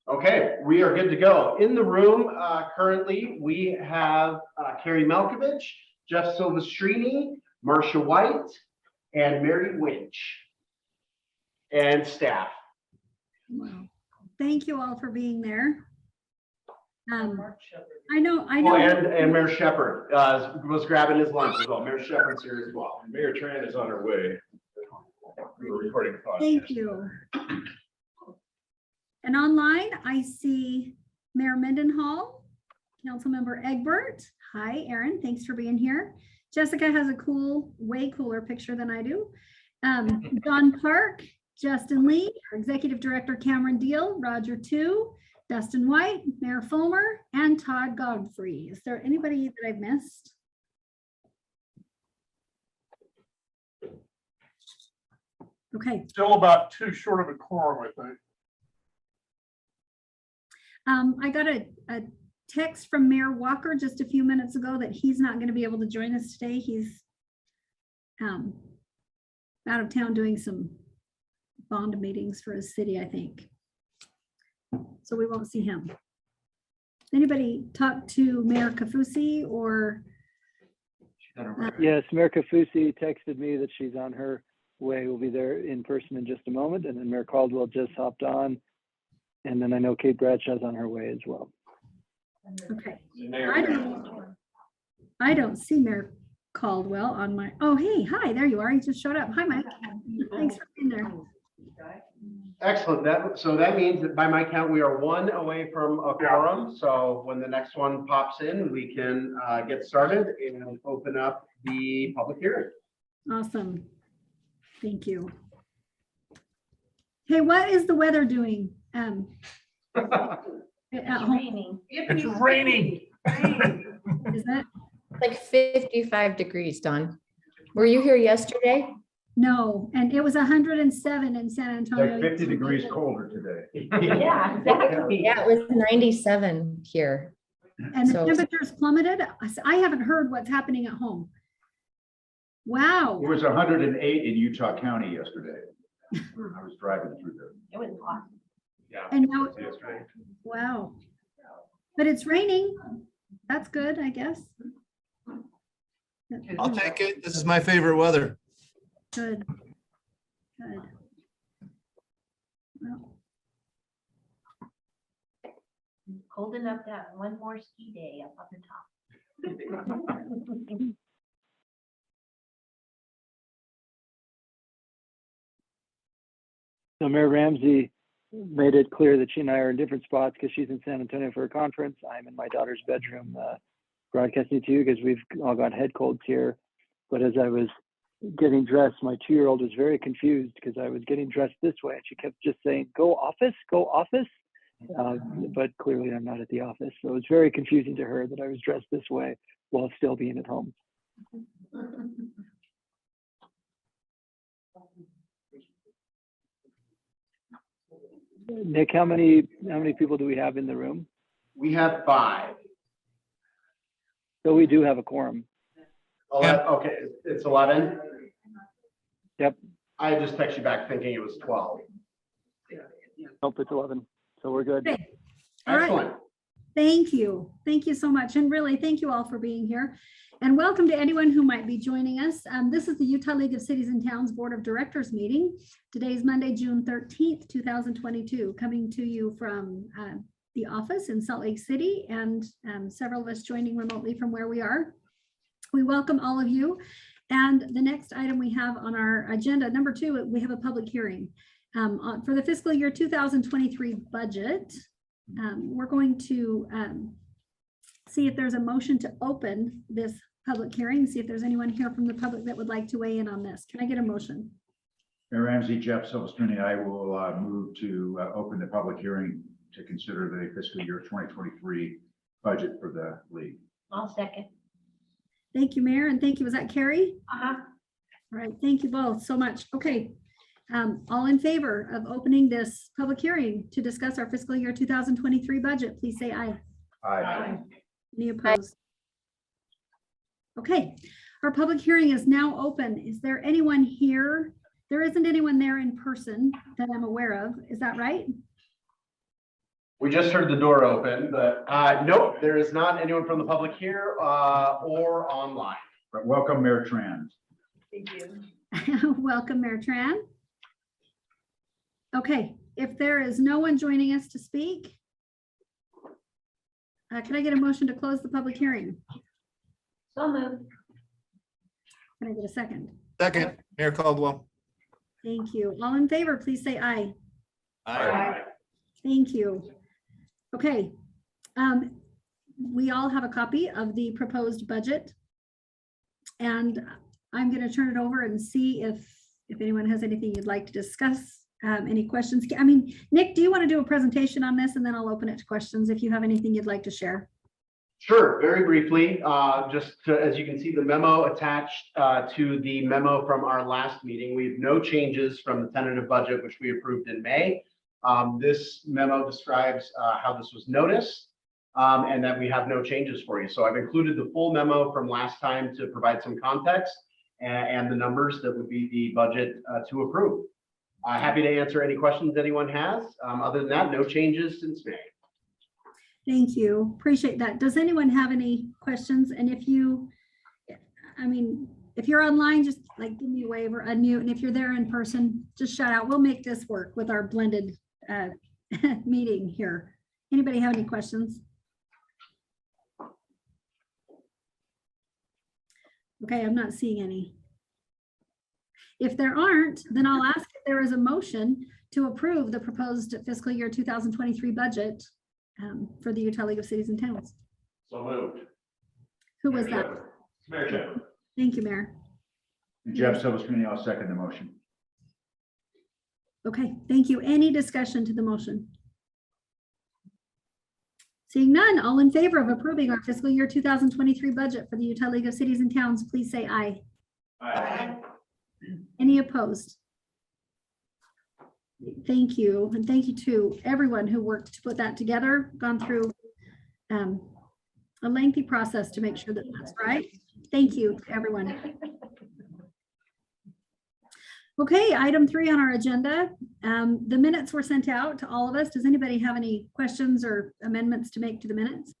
Okay, we are good to go. In the room currently, we have Carrie Malkovich, Jeff Silvestrini, Marcia White, and Mary Winch, and staff. Wow. Thank you all for being there. I know. Oh, and Mayor Shepherd was grabbing his lunch as well. Mayor Shepherd's here as well. And Mayor Tran is on her way. We were recording the podcast. Thank you. And online, I see Mayor Mendenhall, Councilmember Egbert. Hi, Aaron. Thanks for being here. Jessica has a cool, way cooler picture than I do. Don Park, Justin Lee, our Executive Director Cameron Deal, Roger Tu, Dustin White, Mayor Fulmer, and Todd Godfrey. Is there anybody that I've missed? Okay. Still about too short of a quorum, I think. I got a text from Mayor Walker just a few minutes ago that he's not going to be able to join us today. He's out of town doing some bond meetings for his city, I think. So we won't see him. Anybody talk to Mayor Kafusi or? Yes, Mayor Kafusi texted me that she's on her way. We'll be there in person in just a moment. And then Mayor Caldwell just hopped on. And then I know Kate Bradshaw's on her way as well. Okay. I don't see Mayor Caldwell on my, oh, hey, hi, there you are. He just showed up. Hi, Mike. Thanks for being there. Excellent. So that means that by my count, we are one away from a quorum. So when the next one pops in, we can get started and open up the public hearing. Awesome. Thank you. Hey, what is the weather doing? At home? Raining. It's raining. Is that? Like 55 degrees, Dawn. Were you here yesterday? No, and it was 107 in San Antonio. Like 50 degrees colder today. Yeah, exactly. Yeah, it was 97 here. And the So- temperatures plummeted. I haven't heard what's happening at home. Wow. It was 108 in Utah County yesterday. I was driving through there. It was hot. Yeah. And now, Yesterday. wow. But it's raining. That's good, I guess. I'll take it. This is my favorite weather. Good. Good. Well, Cold enough to have one more ski day up on the top. So Mayor Ramsey made it clear that she and I are in different spots because she's in San Antonio for a conference. I'm in my daughter's bedroom broadcasting to you because we've all got head colds here. But as I was getting dressed, my 2-year-old was very confused because I was getting dressed this way and she kept just saying, go office, go office. But clearly I'm not at the office. So it's very confusing to her that I was dressed this way while still being at home. Nick, how many people do we have in the room? We have 5. So we do have a quorum. Okay, it's 11. Yep. I just texted you back thinking it was 12. Nope, it's 11. So we're good. Okay. All right. Excellent. Thank you. Thank you so much. And really, thank you all for being here. And welcome to anyone who might be joining us. This is the Utah League of Cities and Towns Board of Directors meeting. Today is Monday, June 13th, 2022, coming to you from the office in Salt Lake City and several of us joining remotely from where we are. We welcome all of you. And the next item we have on our agenda, number 2, we have a public hearing for the fiscal year 2023 budget. We're going to see if there's a motion to open this public hearing, see if there's anyone here from the public that would like to weigh in on this. Can I get a motion? Mayor Ramsey, Jeff Silvestrini, I will move to open the public hearing to consider the fiscal year 2023 budget for the league. I'll second. Thank you, Mayor, and thank you. Was that Carrie? Uh-huh. All right, thank you both so much. Okay, all in favor of opening this public hearing to discuss our fiscal year 2023 budget, please say aye. Aye. Any opposed? Okay, our public hearing is now open. Is there anyone here? There isn't anyone there in person that I'm aware of. Is that right? We just heard the door open, but nope, there is not anyone from the public here or online. But welcome, Mayor Tran. Thank you. Welcome, Mayor Tran. Okay, if there is no one joining us to speak, can I get a motion to close the public hearing? So moved. Can I get a second? Second, Mayor Caldwell. Thank you. All in favor, please say aye. Aye. Thank you. Okay. We all have a copy of the proposed budget. And I'm going to turn it over and see if anyone has anything you'd like to discuss. Any questions? I mean, Nick, do you want to do a presentation on this, and then I'll open it to questions if you have anything you'd like to share? Sure, very briefly, as you can see, the memo attached to the memo from our last meeting. We have no changes from the tentative budget, which we approved in May. This memo describes how this was noticed and that we have no changes for you. So I've included the full memo from last time to provide some context and the numbers that would be the budget to approve. Happy to answer any questions anyone has. Other than that, no changes since May. Thank you. Appreciate that. Does anyone have any questions? And if you, if you're online, just like give me a wave or unmute. And if you're there in person, just shout out. We'll make this work with our blended meeting here. Anybody have any questions? Okay, I'm not seeing any. If there aren't, then I'll ask if there is a motion to approve the proposed fiscal year 2023 budget for the Utah League of Cities and Towns. So moved. Who was that? Mayor Jeff. Thank you, Mayor. And Jeff Silverstream, I'll second the motion. Okay, thank you. Any discussion to the motion? Seeing none, all in favor of approving our fiscal year 2023 budget for the Utah League of Cities and Towns, please say aye. Aye. Any opposed? Thank you. And thank you to everyone who worked to put that together, gone through a lengthy process to make sure that that's right. Thank you to everyone. Okay, item 3 on our agenda. The minutes were sent out to all of us. Does anybody have any questions or amendments to make to the minutes?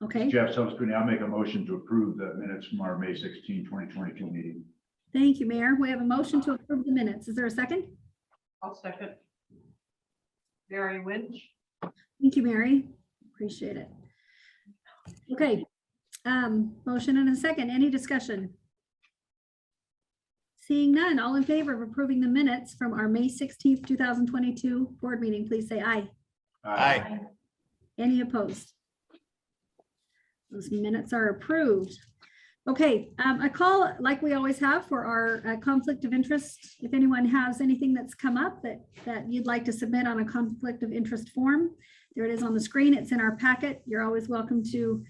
Okay. Jeff Silverstream, I'll make a motion to approve the minutes from our May 16, 2022 meeting. Thank you, Mayor. We have a motion to approve the minutes. Is there a second? I'll second. Mary Winch. Thank you, Mary. Appreciate it. Okay. Motion and a second. Any discussion? Seeing none, all in favor of approving the minutes from our May 16th, 2022 board meeting, please say aye. Aye. Any opposed? Those minutes are approved. Okay, a call like we always have for our conflict of interest. If anyone has anything that's come up that you'd like to submit on a conflict of interest form, there it is on the screen. It's in our packet. You're always welcome to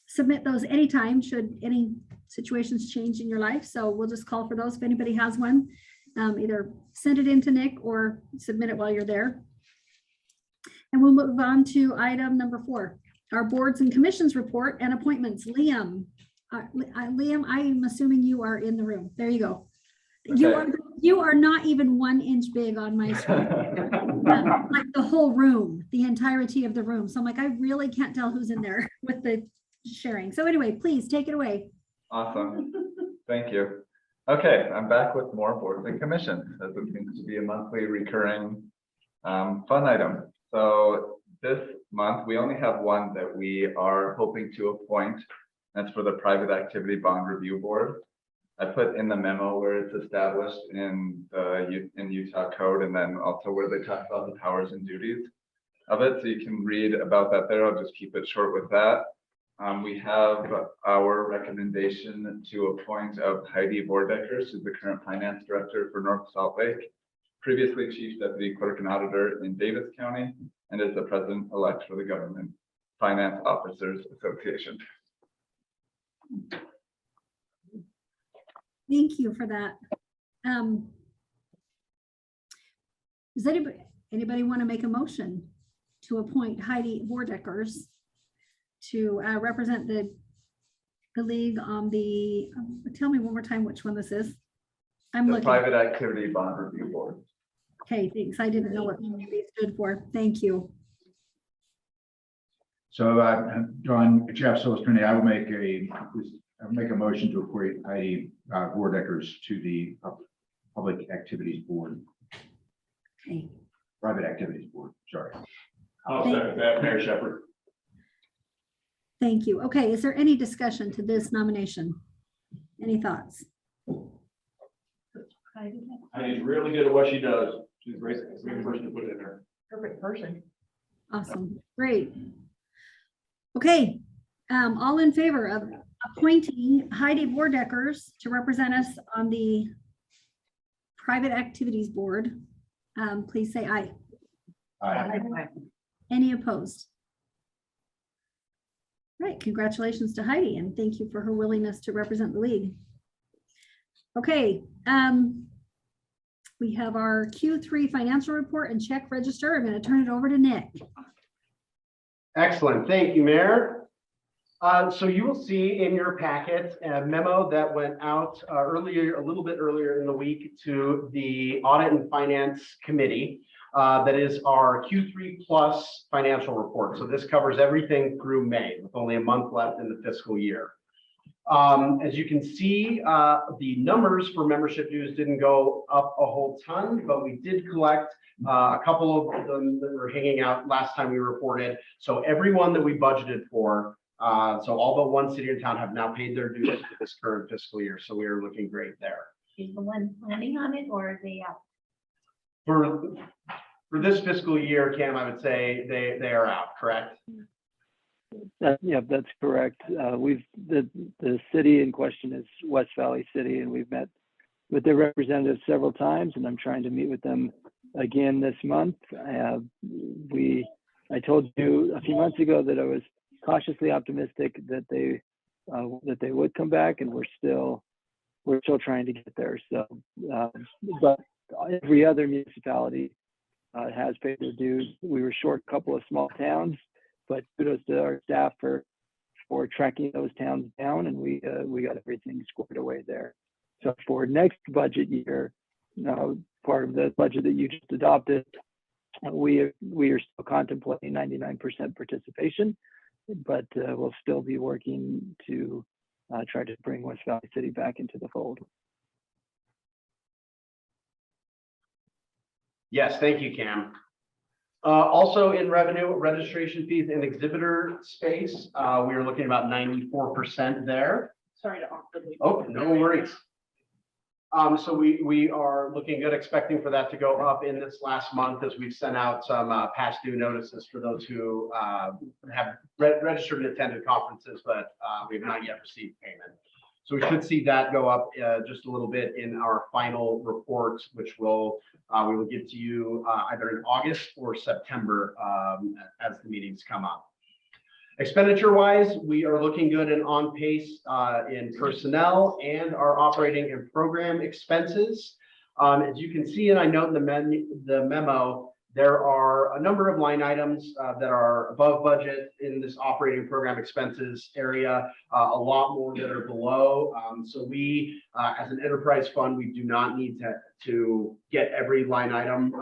submit those anytime should any situations change in your life. So we'll just call for those if anybody has one. Either send it in to Nick or submit it while you're there. And we'll move on to item number 4. Our boards and commissions report and appointments. Liam, Liam, I'm assuming you are in the room. There you go. Okay. You are not even 1 inch big on my screen. Like the whole room, the entirety of the room. So I'm like, I really can't tell who's in there with the sharing. So anyway, please take it away. Awesome. Thank you. Okay, I'm back with more boards and commissions, as it seems to be a monthly recurring fun item. So this month, we only have one that we are hoping to appoint. That's for the Private Activity Bond Review Board. I put in the memo where it's established in Utah code, and then also where they talk about the powers and duties of it. So you can read about that there. I'll just keep it short with that. We have our recommendation to appoint of Heidi Vordeckers, who's the current finance director for North Salt Lake, previously chief deputy clerk and auditor in Davis County, and is the president-elect for the Government Finance Officers Association. Thank you for that. Does anybody want to make a motion to appoint Heidi Vordeckers to represent the league on the, tell me one more time which one this is. I'm the looking. Private Activity Bond Review Board. Okay, thanks. I didn't know what they stood for. Thank you. So, John, Jeff Silverstream, I will make a motion to appoint Heidi Vordeckers to the Public Activities Board, Okay, Private Activities Board, sorry. I'll second that, Mayor Shepherd. thank you. Okay, is there any discussion to this nomination? Any thoughts? Heidi's really good at what she does. She's a great person to put in there. Perfect person. Awesome, great. Okay, all in favor of appointing Heidi Vordeckers to represent us on the Private Activities Board, please say aye. Aye. Any opposed? Right, congratulations to Heidi and thank you for her willingness to represent the league. Okay, we have our Q3 financial report and check register. I'm going to turn it over to Nick. Excellent. Thank you, Mayor. So you will see in your packet a memo that went out earlier, a little bit earlier in the week to the Audit and Finance Committee. That is our Q3 plus financial report. So this covers everything through May with only a month left in the fiscal year. As you can see, the numbers for membership dues didn't go up a whole ton, but we did collect a couple of them that were hanging out last time we reported. So everyone that we budgeted for, so all but one city and town have now paid their dues for this current fiscal year. So we are looking great there. Is the one planning on it or are they out? For this fiscal year, Cam, I would say they are out, correct? Yeah, that's correct. The city in question is West Valley City, and we've met with their representatives several times, and I'm trying to meet with them again this month. I told you a few months ago that I was cautiously optimistic that they would come back, and we're still trying to get there. So, but every other municipality has paid their dues. We were short a couple of small towns, but kudos to our staff for tracking those towns down, and we got everything squared away there. So for next budget year, part of the budget that you just adopted, we are still contemplating 99% participation, but we'll still be working to try to bring West Valley City back into the fold. Yes, thank you, Cam. Also in revenue, registration fees and exhibitor space, we are looking about 94% there. Sorry to awkwardly. Oh, no worries. So we are looking good, expecting for that to go up in this last month as we've sent out some past due notices for those who have registered and attended conferences, but we have not yet received payment. So we should see that go up just a little bit in our final report, which we will give to you either in August or September as the meetings come up. Expenditure wise, we are looking good and on pace in personnel and our operating and program expenses. As you can see, and I note in the memo, there are a number of line items that are above budget in this operating program expenses area, a lot more that are below. So we, as an enterprise fund, we do not need to get every line item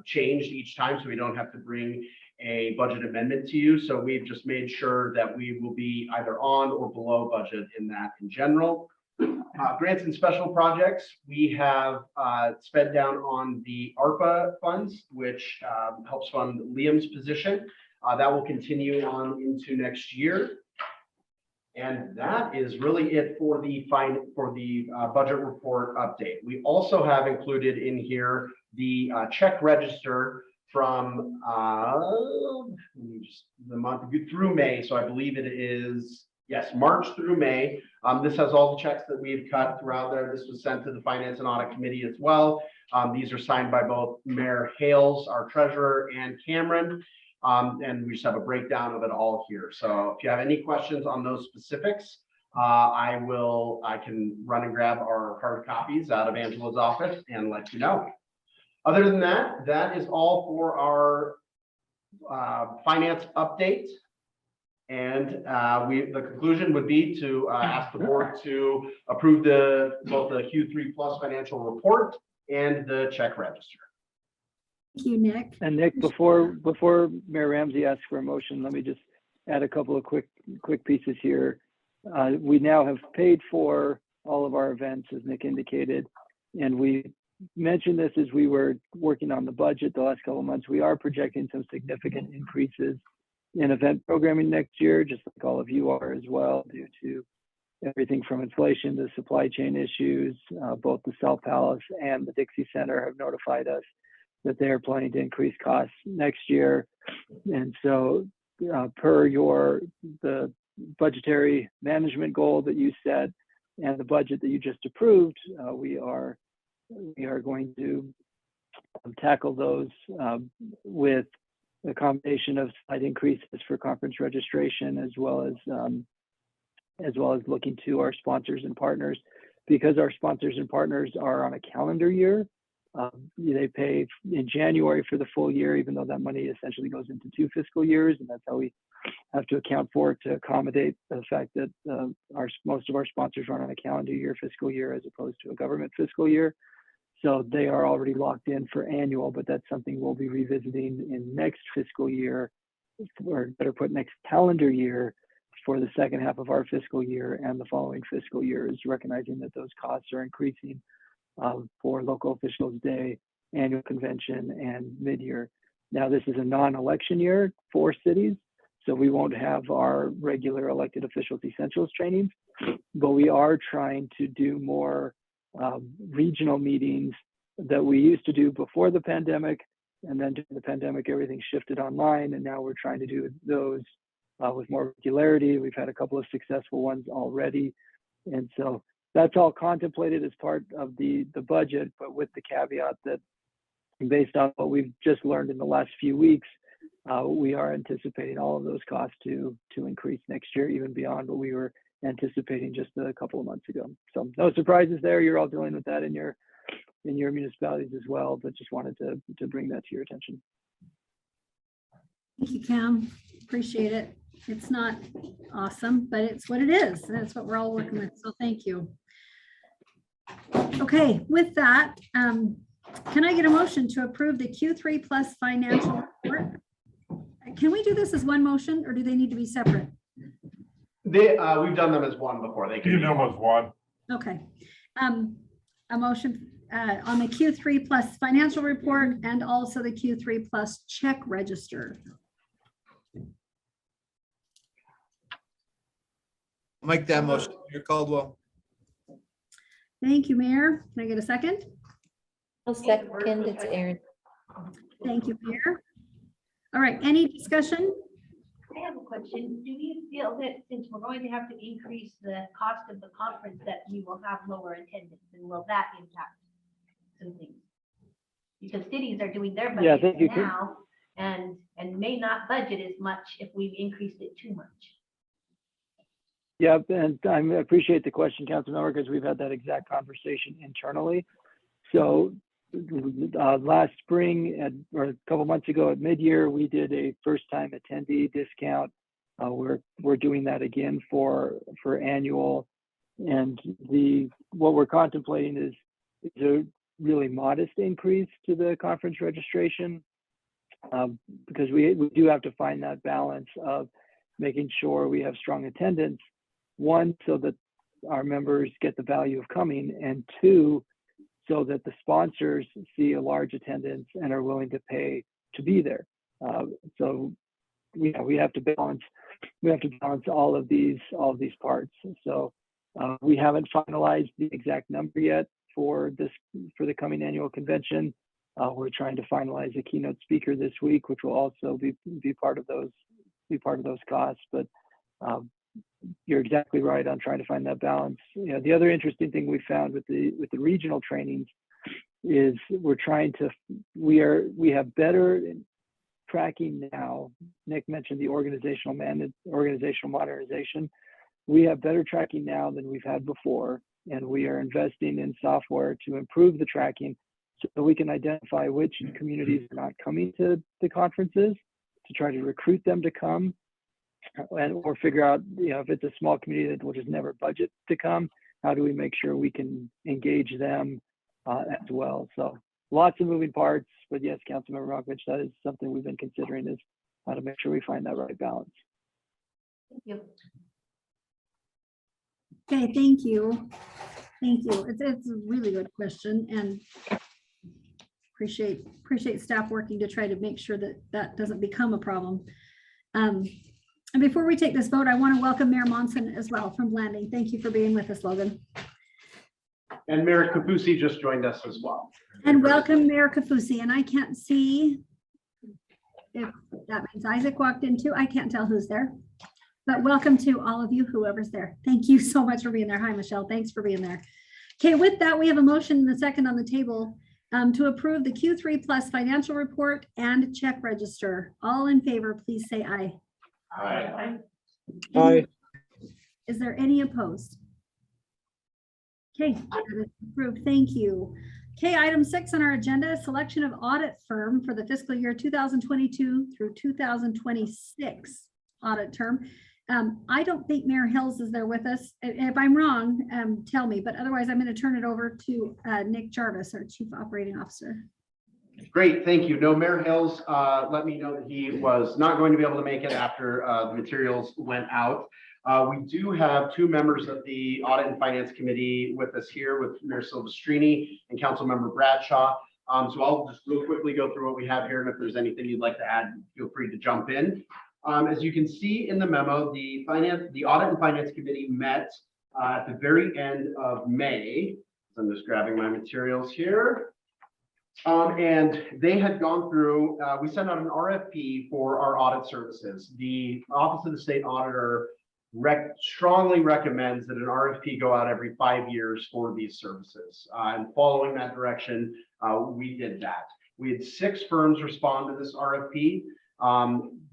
changed each time, so we don't have to bring a budget amendment to you. So we've just made sure that we will be either on or below budget in that in general. Grants and special projects, we have sped down on the ARPA funds, which helps fund Liam's position. That will continue on into next year. And that is really it for the budget report update. We also have included in here the check register from the month through May. So I believe it is, yes, March through May. This has all the checks that we've cut throughout there. This was sent to the Finance and Audit Committee as well. These are signed by both Mayor Hales, our treasurer, and Cameron. And we just have a breakdown of it all here. So if you have any questions on those specifics, I can run and grab our hard copies out of Angela's office and let you know. Other than that, that is all for our finance update. And the conclusion would be to ask the board to approve both the Q3 plus financial report and the check register. Thank you, Nick. And Nick, before Mayor Ramsey asks for a motion, let me just add a couple of quick pieces here. We now have paid for all of our events, as Nick indicated, and we mentioned this as we were working on the budget the last couple of months. We are projecting some significant increases in event programming next year, just like all of you are as well, due to everything from inflation to supply chain issues. Both the South Palace and the Dixie Center have notified us that they are planning to increase costs next year. And so per the budgetary management goal that you set and the budget that you just approved, we are going to tackle those with a combination of slight increases for conference registration, as well as looking to our sponsors and partners. Because our sponsors and partners are on a calendar year, they pay in January for the full year, even though that money essentially goes into 2 fiscal years, and that's how we have to account for it to accommodate the fact that most of our sponsors run on a calendar year fiscal year as opposed to a government fiscal year. So they are already locked in for annual, but that's something we'll be revisiting in next fiscal year, or better put, next calendar year, for the second half of our fiscal year and the following fiscal years, recognizing that those costs are increasing for Local Officials Day, annual convention, and mid-year. Now, this is a non-election year for cities, so we won't have our regular elected officials essentials trainings, but we are trying to do more regional meetings that we used to do before the pandemic, and then during the pandemic, everything shifted online, and now we're trying to do those with more regularity. We've had a couple of successful ones already, and so that's all contemplated as part of the budget, but with the caveat that based on what we've just learned in the last few weeks, we are anticipating all of those costs to increase next year, even beyond what we were anticipating just a couple of months ago. So no surprises there. You're all dealing with that in your municipalities as well, but just wanted to bring that to your attention. Thank you, Cam. Appreciate it. It's not awesome, but it's what it is. That's what we're all working with. So thank you. Okay, with that, can I get a motion to approve the Q3 plus financial report? Can we do this as one motion, or do they need to be separate? We've done them as one before. They can You be know, was one. Okay. A motion on the Q3 plus financial report and also the Q3 plus check register. I'll make that motion. Mayor Caldwell. Thank you, Mayor. Can I get a second? I'll second, it's Aaron. Thank you, Mayor. All right, any discussion? I have a question. Do you feel that since we're going to have to increase the cost of the conference, that we will have lower attendance, and will that impact some things? Because cities are doing their Yeah, I budget think you could. now and may not budget as much if we've increased it too much. Yeah, and I appreciate the question, Councilmember, because we've had that exact conversation internally. So last spring or a couple months ago at mid-year, we did a first-time attendee discount. We're doing that again for annual, and what we're contemplating is a really modest increase to the conference registration, because we do have to find that balance of making sure we have strong attendance. One, so that our members get the value of coming, and two, so that the sponsors see a large attendance and are willing to pay to be there. So we have to balance all of these parts. So we haven't finalized the exact number yet for the coming annual convention. We're trying to finalize a keynote speaker this week, which will also be part of those costs. But you're exactly right on trying to find that balance. You know, the other interesting thing we found with the regional trainings is we have better tracking now. Nick mentioned the organizational modernization. We have better tracking now than we've had before, and we are investing in software to improve the tracking so that we can identify which communities are not coming to the conferences, to try to recruit them to come, or figure out, if it's a small community that will just never budget to come, how do we make sure we can engage them as well? So lots of moving parts, but yes, Councilmember Rockridge, that is something we've been considering, is how to make sure we find that right balance. Thank you. Okay, thank you. Thank you. It's a really good question, and appreciate staff working to try to make sure that that doesn't become a problem. And before we take this vote, I want to welcome Mayor Monson as well from Blanding. Thank you for being with us, Logan. And Mayor Kafusi just joined us as well. And welcome Mayor Kafusi. And I can't see if that means Isaac walked in too. I can't tell who's there. But welcome to all of you, whoever's there. Thank you so much for being there. Hi, Michelle. Thanks for being there. Okay, with that, we have a motion and a second on the table to approve the Q3 plus financial report and check register. All in favor, please say aye. Aye. Aye. Is there any opposed? Okay, that is approved. Thank you. Okay, item 6 on our agenda, selection of audit firm for the fiscal year 2022 through 2026 audit term. I don't think Mayor Hills is there with us. If I'm wrong, tell me, but otherwise I'm going to turn it over to Nick Jarvis, our Chief Operating Officer. Great, thank you. No, Mayor Hills let me know that he was not going to be able to make it after the materials went out. We do have 2 members of the Audit and Finance Committee with us here, with Mayor Silvestrini and Councilmember Bradshaw. So I'll just real quickly go through what we have here, and if there's anything you'd like to add, feel free to jump in. As you can see in the memo, the Audit and Finance Committee met at the very end of May. So I'm just grabbing my materials here. And they had gone through, we sent out an RFP for our audit services. The Office of the State Auditor strongly recommends that an RFP go out every 5 years for these services. And following that direction, we did that. We had 6 firms respond to this RFP.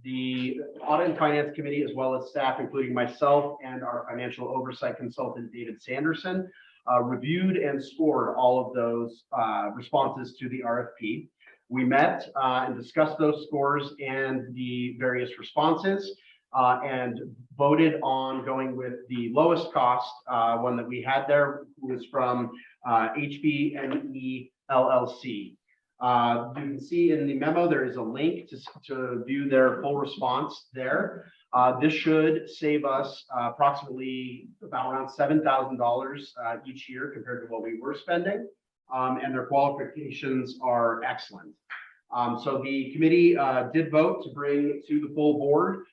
The Audit and Finance Committee, as well as staff, including myself and our financial oversight consultant, David Sanderson, reviewed and scored all of those responses to the RFP. We met and discussed those scores and the various responses and voted on going with the lowest cost one that we had there, was from HBME LLC. You can see in the memo, there is a link to view their full response there. This should save us approximately around $7,000 each year compared to what we were spending. And their qualifications are excellent. So the committee did vote to bring to the full board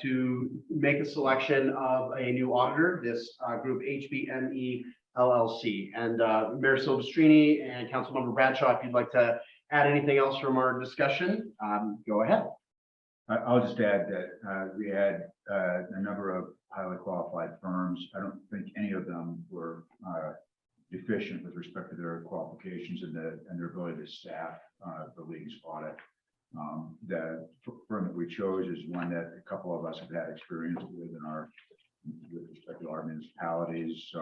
to make a selection of a new auditor, this group HBME LLC. And Mayor Silvestrini and Councilmember Bradshaw, if you'd like to add anything else from our discussion, go ahead. I'll just add that we had a number of highly qualified firms. I don't think any of them were deficient with respect to their qualifications and their ability to staff the league's audit. The firm that we chose is one that a couple of us have had experience with with respect to our municipalities. So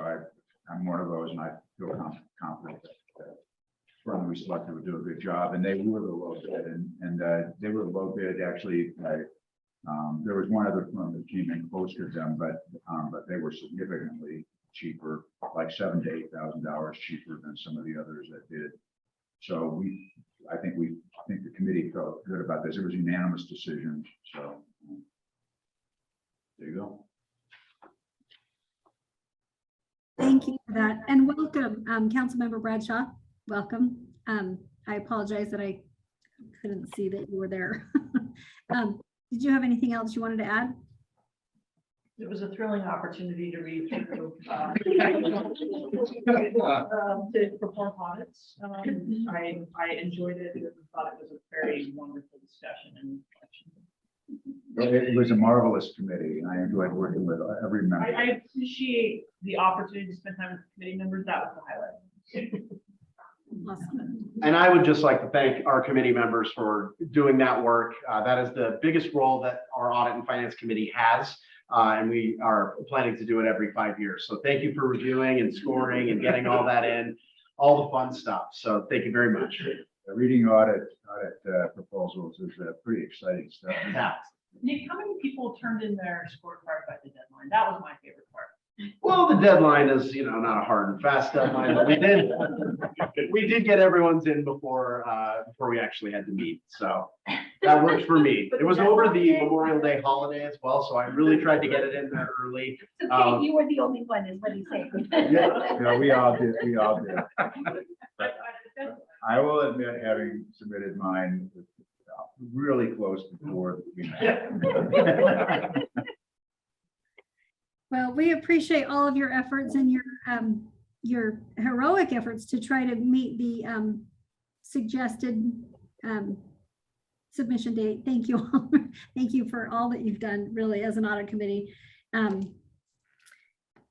I'm one of those, and I feel confident that the firm we selected would do a good job. And they were the low bid, and they were the low bid. Actually, there was one other firm that came in close to them, but they were significantly cheaper, like $7,000 to $8,000 cheaper than some of the others that did. So I think the committee felt good about this. It was a unanimous decision. So there you go. Thank you for that. And welcome, Councilmember Bradshaw. Welcome. I apologize that I couldn't see that you were there. Did you have anything else you wanted to add? It was a thrilling opportunity to read through to perform audits. I enjoyed it and thought it was a very wonderful discussion and reflection. It was a marvelous committee, and I enjoyed working with every member. I appreciate the opportunity to spend time with committee members. That was the highlight. Awesome. And I would just like to thank our committee members for doing that work. That is the biggest role that our Audit and Finance Committee has. And we are planning to do it every 5 years. So thank you for reviewing and scoring and getting all that in, all the fun stuff. So thank you very much. Reading audit proposals is pretty exciting stuff. Yeah. Nick, how many people turned in their scorecard by the deadline? That was my favorite part. Well, the deadline is, not a hard and fast deadline, but we did get everyone's in before we actually had to meet, so that worked for me. It was over the Memorial Day holiday as well, so I really tried to get it in there early. It's okay, you were the only one, is what he's saying. Yeah, we all did, But I will admit, having submitted mine really close before we met. Well, we appreciate all of your efforts and your heroic efforts to try to meet the suggested submission date. Thank you all. Thank you for all that you've done, really, as an audit committee. It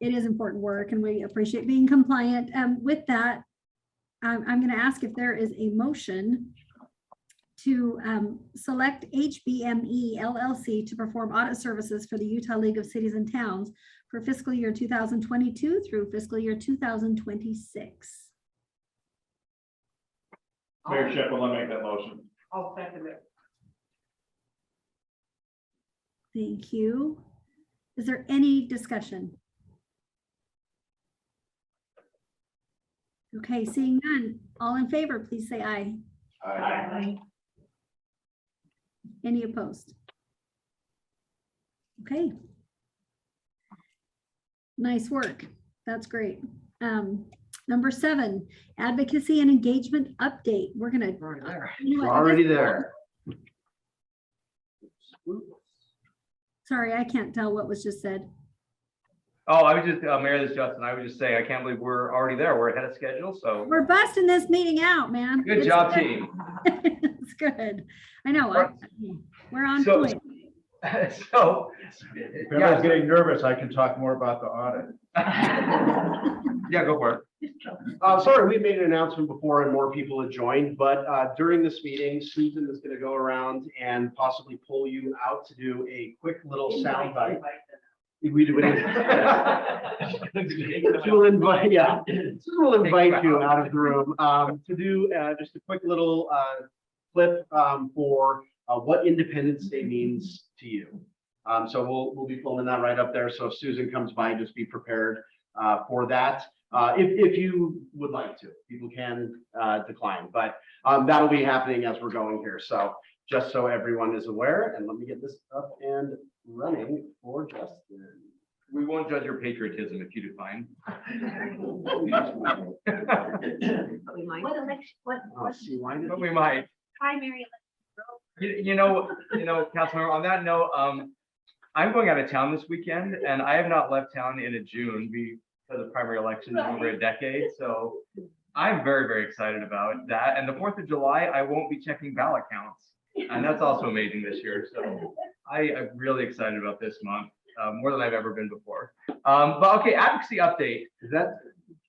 is important work, and we appreciate being compliant. With that, I'm going to ask if there is a motion to select HBME LLC to perform audit services for the Utah League of Cities and Towns for fiscal year 2022 through fiscal year 2026. Mayor Shepherd, I'll make that motion. I'll second it. Thank you. Is there any discussion? Okay, seeing none. All in favor, please say aye. Aye. Any opposed? Okay. Nice work. That's great. Number 7, advocacy and engagement update. We're gonna. You know We're what, already there. Sorry, I can't tell what was just said. Oh, I was just, Mayor, this is Justin. I would just say, I can't believe we're already there. We're ahead of schedule, so We're busting this meeting out, man. good It's job, good. team. It's good. I know. We're on So- point. So, If I was getting nervous, I can talk more about the audit. yeah, go for it. Sorry, we made an announcement before and more people had joined, but during this meeting, Susan is going to go around and possibly pull you out to do a quick little sound bite. We do. She'll invite, yeah, we'll invite you out of the room to do just a quick little clip for what Independence Day means to you. So we'll be pulling that right up there. So if Susan comes by, just be prepared for that. If you would like to, people can decline, but that'll be happening as we're going here. So just so everyone is aware, and let me get this up and running for Justin. We won't judge your patriotism if you decline. What election, what See why did But we might. primary You know, Councilmember, on that note, I'm going out of town this weekend, and I have not left town in June because of primary elections in over a decade. So I'm very, very excited about that. And the 4th of July, I won't be checking ballot counts. And that's also amazing this year. So I'm really excited about this month, more than I've ever been before. But okay, advocacy update. Is that,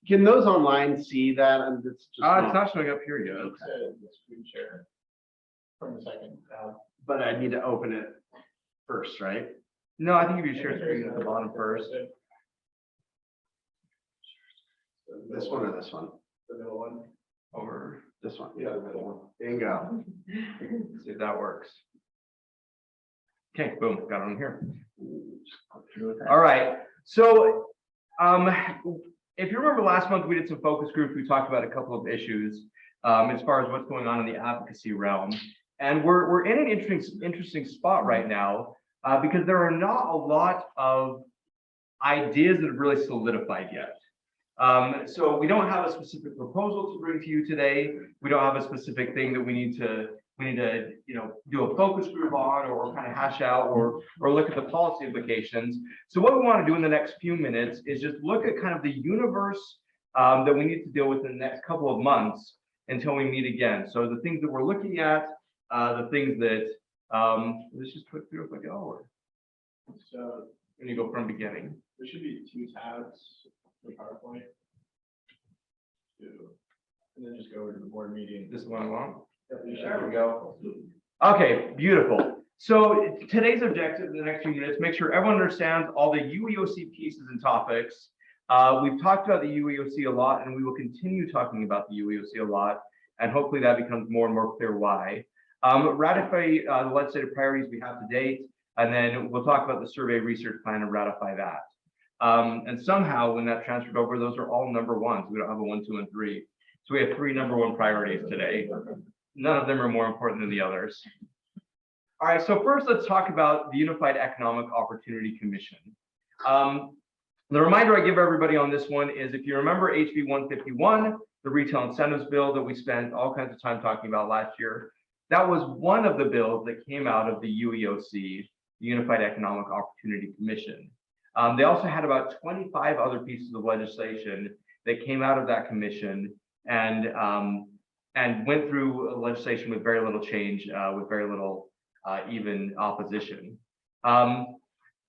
can those online see that? And it's just It's not showing up here yet. Screen share from the second. but I need to open it first, right? No, I think if you share screen at the bottom first. This one or this one? The middle one. Over, This one. Yeah, the middle one. Bingo. see if that works. Okay, boom, got it on here. All right, so if you remember last month, we did some focus groups. We talked about a couple of issues as far as what's going on in the advocacy realm. And we're in an interesting spot right now because there are not a lot of ideas that have really solidified yet. So we don't have a specific proposal to bring to you today. We don't have a specific thing that we need to do a focus group on or kind of hash out or look at the policy implications. So what we want to do in the next few minutes is just look at kind of the universe that we need to deal with in the next couple of months until we meet again. So the things that we're looking at, the things that let's just put through if I go. So When you go from beginning. there should be 2 tabs for PowerPoint. 2. And then just go over to the board meeting. This is one I want. There we go. Okay, beautiful. So today's objective in the next few minutes, make sure everyone understands all the UEOC pieces and topics. We've talked about the UEOC a lot, and we will continue talking about the UEOC a lot, and hopefully that becomes more and more clear why. Ratify the legislative priorities we have to date, And then we'll talk about the survey research plan and ratify that. And somehow when that transferred over, those are all number ones. We don't have a 1, 2, and 3. So we have 3 number 1 priorities today. None of them are more important than the others. All right, so first let's talk about the Unified Economic Opportunity Commission. The reminder I give everybody on this one is if you remember HB 151, the retail incentives bill that we spent all kinds of time talking about last year, that was one of the bills that came out of the UEOC, the Unified Economic Opportunity Commission. They also had about 25 other pieces of legislation that came out of that commission and went through legislation with very little change, with very little even opposition.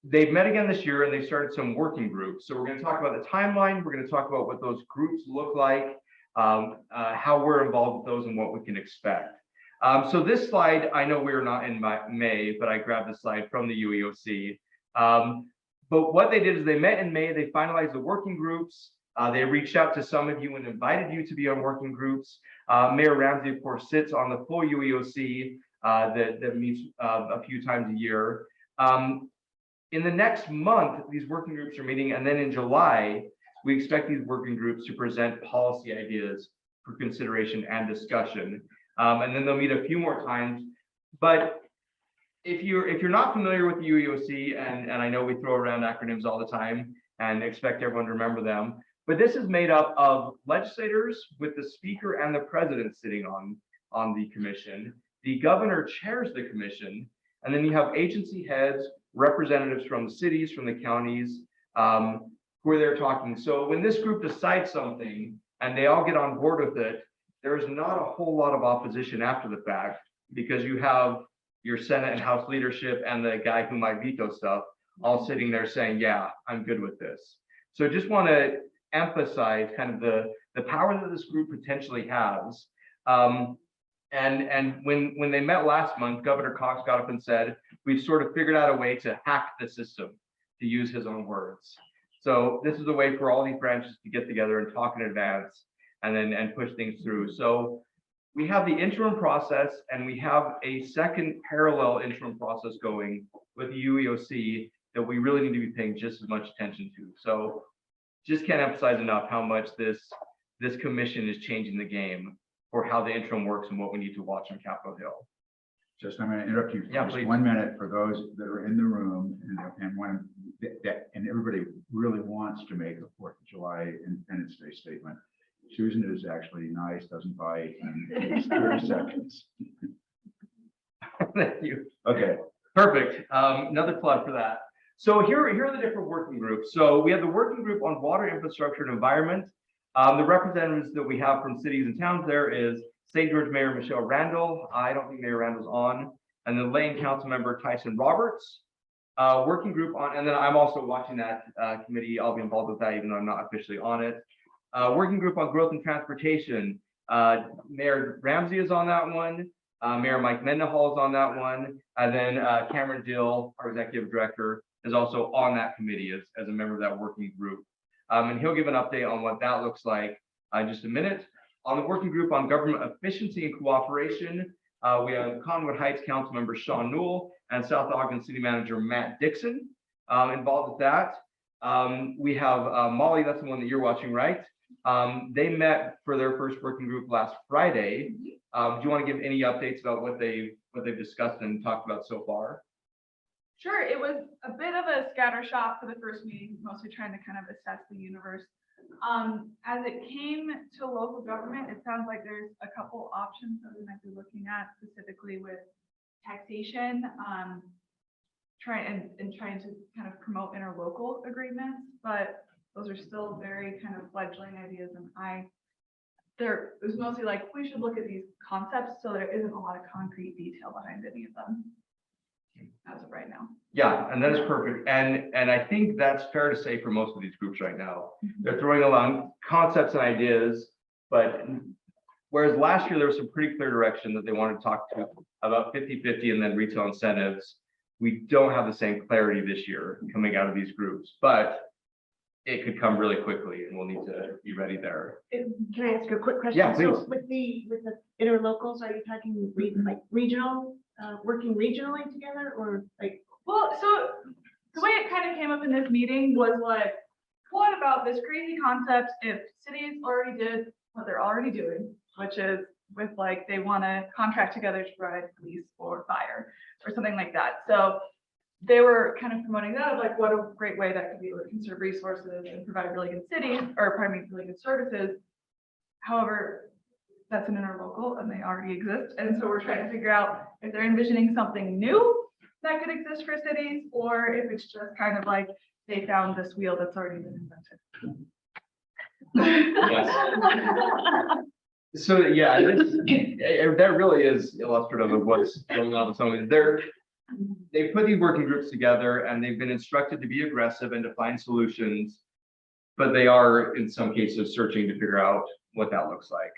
They've met again this year and they started some working groups. So we're going to talk about the timeline. We're going to talk about what those groups look like, how we're involved with those and what we can expect. So this slide, I know we're not in May, but I grabbed the slide from the UEOC. But what they did is they met in May, they finalized the working groups. They reached out to some of you and invited you to be on working groups. Mayor Ramsey, of course, sits on the full UEOC that meets a few times a year. In the next month, these working groups are meeting, and then in July, we expect these working groups to present policy ideas for consideration and discussion. And then they'll meet a few more times. But if you're not familiar with the UEOC, and I know we throw around acronyms all the time and expect everyone to remember them, but this is made up of legislators with the speaker and the president sitting on the commission. The governor chairs the commission, and then you have agency heads, representatives from the cities, from the counties, who are there talking. So when this group decides something and they all get on board with it, there's not a whole lot of opposition after the fact, because you have your Senate and House leadership and the guy who might veto stuff all sitting there saying, yeah, I'm good with this. So just want to emphasize kind of the power that this group potentially has. And when they met last month, Governor Cox got up and said, we've sort of figured out a way to hack the system, to use his own words. So this is a way for all these branches to get together and talk in advance and push things through. So we have the interim process and we have a second parallel interim process going with the UEOC that we really need to be paying just as much attention to. So just can't emphasize enough how much this commission is changing the game for how the interim works and what we need to watch on Capitol Hill. Just, I'm going to interrupt you for Yeah, just please. 1 minute for those that are in the room and everybody really wants to make a 4th of July Independence Day statement. Susan is actually nice, doesn't bite, and it's 30 seconds. Thank you. Okay. Perfect. Another plug for that. So here are the different working groups. So we have the working group on water infrastructure and environment. The representatives that we have from cities and towns there is St. George Mayor Michelle Randall. I don't think Mayor Randall's on. And then Lane Council Member Tyson Roberts. Working group on, and then I'm also watching that committee. I'll be involved with that even though I'm not officially on it. Working group on growth and transportation. Mayor Ramsey is on that one. Mayor Mike Mendenhall is on that one. And then Cameron Dill, our executive director, is also on that committee as a member of that working group. And he'll give an update on what that looks like in just a minute. On the working group on government efficiency and cooperation, we have Conwood Heights Council Member Sean Newell and South Ogden City Manager Matt Dixon involved with that. We have Molly, that's the one that you're watching, right? They met for their first working group last Friday. Do you want to give any updates about what they've discussed and talked about so far? Sure, it was a bit of a scattershot for the first meeting, mostly trying to kind of assess the universe. As it came to local government, it sounds like there's a couple options that we might be looking at, specifically with taxation, trying to kind of promote interlocal agreements, but those are still very kind of fledgling ideas. And it was mostly like, we should look at these concepts, so there isn't a lot of concrete detail behind any of them as of right now. Yeah, and that is perfect. And I think that's fair to say for most of these groups right now. They're throwing along concepts and ideas, but whereas last year there was some pretty clear direction that they wanted to talk to about 50-50 and then retail incentives, we don't have the same clarity this year coming out of these groups. But it could come really quickly and we'll need to be ready there. Can I ask you a quick question? Yeah, So please. with the interlocals, are you talking like regional, working regionally together or like? Well, so the way it kind of came up in this meeting was like, what about this crazy concept if cities already did what they're already doing, which is with like, they want to contract together to provide police or fire or something like that. So they were kind of promoting that of like, what a great way that could be to conserve resources and provide really good cities or pardon me, really good services. However, that's an interlocal and they already exist. And so we're trying to figure out if they're envisioning something new that could exist for cities, or if it's just kind of like they found this wheel that's already been invented. So yeah, that really is illustrative of what's going on with some of these. They put these working groups together and they've been instructed to be aggressive and to find solutions, but they are in some cases searching to figure out what that looks like.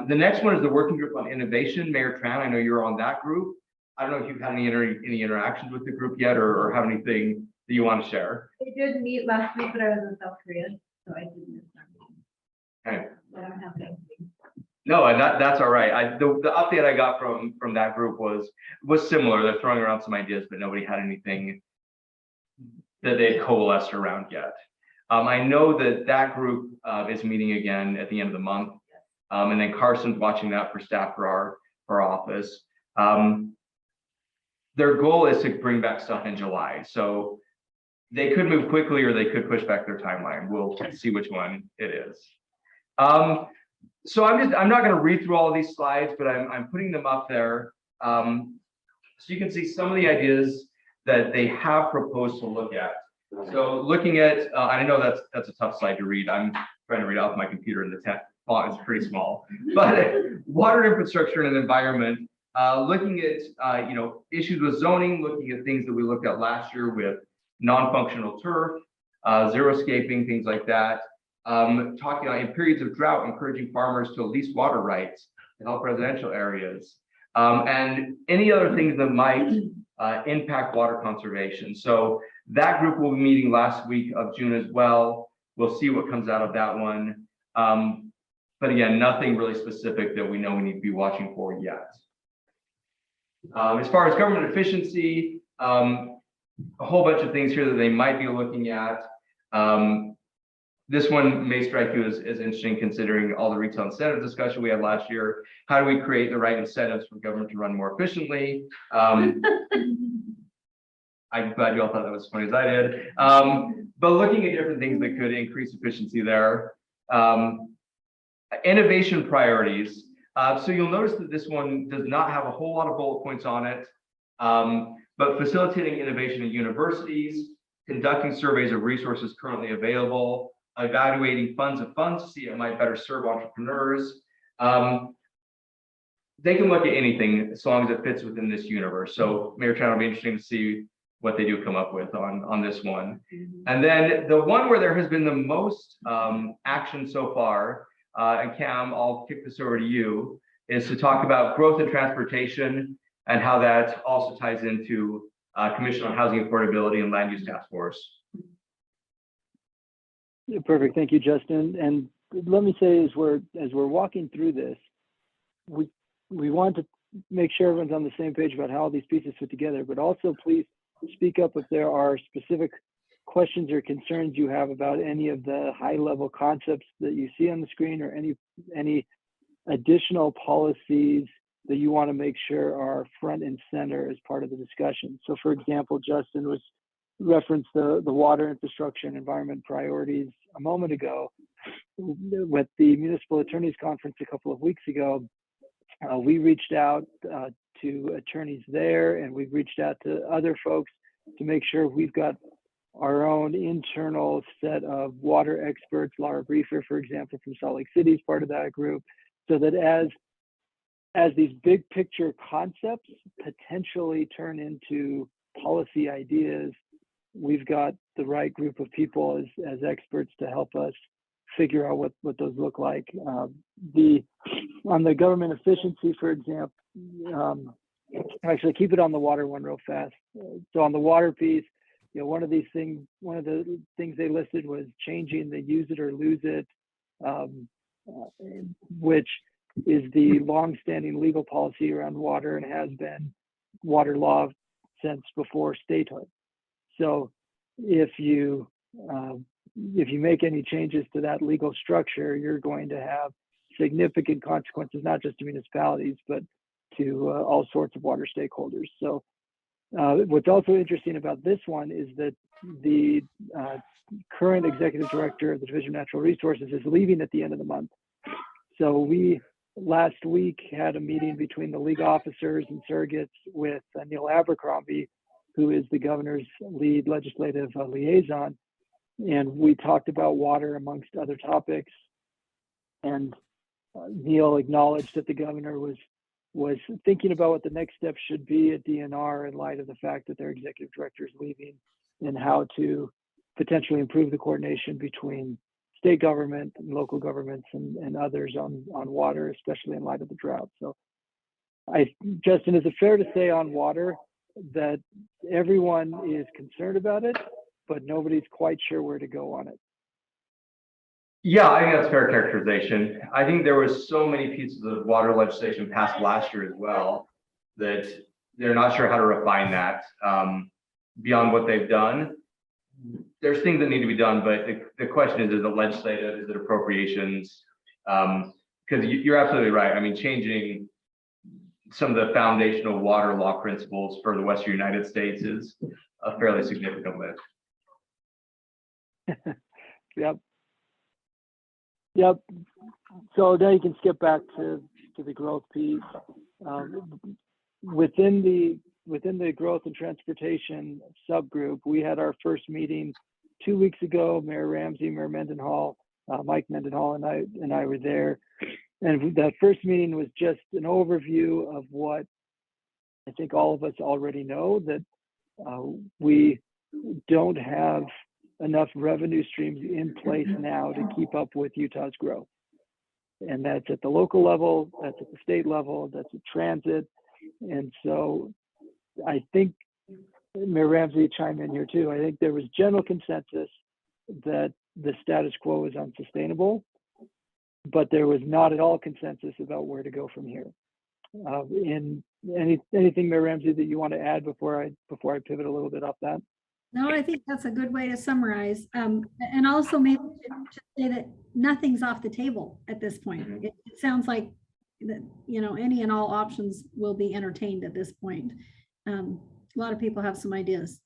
The next one is the working group on innovation. Mayor Tran, I know you're on that group. I don't know if you've had any interactions with the group yet or have anything that you want to share. They did meet last week, but I was in South Korea, so I didn't miss that. Okay. I don't have anything. No, and that's all right. The update I got from that group was similar. They're throwing around some ideas, but nobody had anything that they coalesced around yet. I know that group is meeting again at the end of the month, and then Carson's watching that for staff for our office. Their goal is to bring back stuff in July, so they could move quickly or they could push back their timeline. We'll see which one it is. So I'm not going to read through all of these slides, but I'm putting them up there so you can see some of the ideas that they have proposed to look at. So looking at, I know that's a tough slide to read. I'm trying to read off my computer and the font is pretty small. But water infrastructure and environment, looking at issues with zoning, looking at things that we looked at last year with non-functional turf, xeriscaping, things like that. Talking in periods of drought, encouraging farmers to lease water rights to help residential areas, and any other things that might impact water conservation. So that group will be meeting last week of June as well. We'll see what comes out of that one. But again, nothing really specific that we know we need to be watching for yet. As far as government efficiency, a whole bunch of things here that they might be looking at. This one may strike you as interesting considering all the retail incentive discussion we had last year. How do we create the right incentives for government to run more efficiently? I'm glad you all thought that was as funny as I did. But looking at different things that could increase efficiency there. Innovation priorities. So you'll notice that this one does not have a whole lot of bullet points on it, but facilitating innovation in universities, conducting surveys of resources currently available, evaluating funds to see it might better serve entrepreneurs. They can look at anything as long as it fits within this universe. So Mayor Tran, will be interesting to see what they do come up with on this one. And then the one where there has been the most action so far, and Cam, I'll kick this over to you, is to talk about growth in transportation and how that also ties into Commission on Housing Affordability and Land Use Task Force. Perfect. Thank you, Justin. And let me say, as we're walking through this, we want to make sure everyone's on the same page about how all these pieces fit together, but also please speak up if there are specific questions or concerns you have about any of the high-level concepts that you see on the screen, or any additional policies that you want to make sure are front and center as part of the discussion. So for example, Justin was referenced the water infrastructure and environment priorities a moment ago. With the Municipal Attorneys Conference a couple of weeks ago, we reached out to attorneys there, and we've reached out to other folks to make sure we've got our own internal set of water experts. Laura Briefer, for example, from Salt Lake City is part of that group, so that as these big picture concepts potentially turn into policy ideas, we've got the right group of people as experts to help us figure out what those look like. On the government efficiency, for example, actually keep it on the water one real fast. So on the water piece, one of the things they listed was changing the use it or lose it, which is the longstanding legal policy around water and has been water law since before statehood. So if you make any changes to that legal structure, you're going to have significant consequences, not just to municipalities, but to all sorts of water stakeholders. So what's also interesting about this one is that the current executive director of the Division of Natural Resources is leaving at the end of the month. So we last week had a meeting between the league officers and surrogates with Neil Abercrombie, who is the governor's lead legislative liaison. And we talked about water amongst other topics. And Neil acknowledged that the governor was thinking about what the next steps should be at DNR in light of the fact that their executive director is leaving, and how to potentially improve the coordination between state government and local governments and others on water, especially in light of the drought. So Justin, is it fair to say on water that everyone is concerned about it, but nobody's quite sure where to go on it? Yeah, I think that's fair characterization. I think there was so many pieces of water legislation passed last year as well that they're not sure how to refine that beyond what they've done. There's things that need to be done, but the question is it legislative? Is it appropriations? Because you're absolutely right. I mean, changing some of the foundational water law principles for the Western United States is a fairly significant lift. Yep. So now you can skip back to the growth piece. Within the growth and transportation subgroup, we had our first meeting 2 weeks ago. Mayor Ramsey, Mayor Mendenhall, Mike Mendenhall, and I were there. And that first meeting was just an overview of what I think all of us already know, that we don't have enough revenue streams in place now to keep up with Utah's growth. And that's at the local level, that's at the state level, that's at transit. And so I think, Mayor Ramsey chime in here too, I think there was general consensus that the status quo is unsustainable, but there was not at all consensus about where to go from here. In anything, Mayor Ramsey, that you want to add before I pivot a little bit off that? No, I think that's a good way to summarize. And also maybe to say that nothing's off the table at this point. It sounds like that, any and all options will be entertained at this point. A lot of people have some ideas.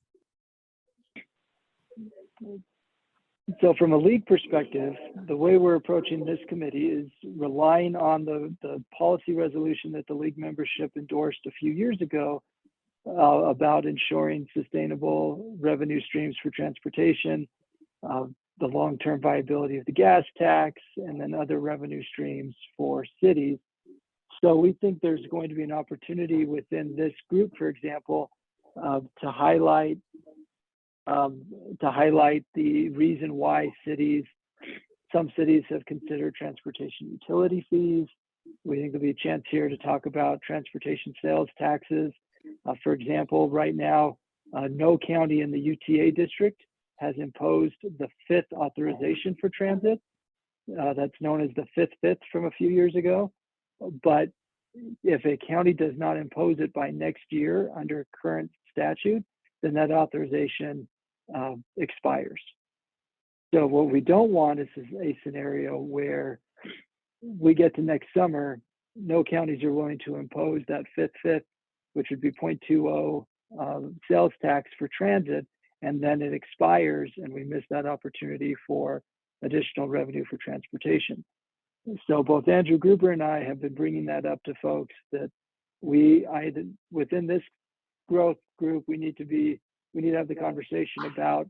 So from a league perspective, the way we're approaching this committee is relying on the policy resolution that the league membership endorsed a few years ago about ensuring sustainable revenue streams for transportation, the long-term viability of the gas tax, and then other revenue streams for cities. So we think there's going to be an opportunity within this group, for example, to highlight the reason why some cities have considered transportation utility fees. We think there'll be a chance here to talk about transportation sales taxes. For example, right now, no county in the UTA district has imposed the 5th authorization for transit. That's known as the 5th from a few years ago. But if a county does not impose it by next year under current statute, then that authorization expires. So what we don't want is a scenario where we get to next summer, no counties are willing to impose that 5th, which would be 0.20 sales tax for transit, and then it expires and we miss that opportunity for additional revenue for transportation. So both Andrew Gruber and I have been bringing that up to folks that within this growth group, we need to have the conversation about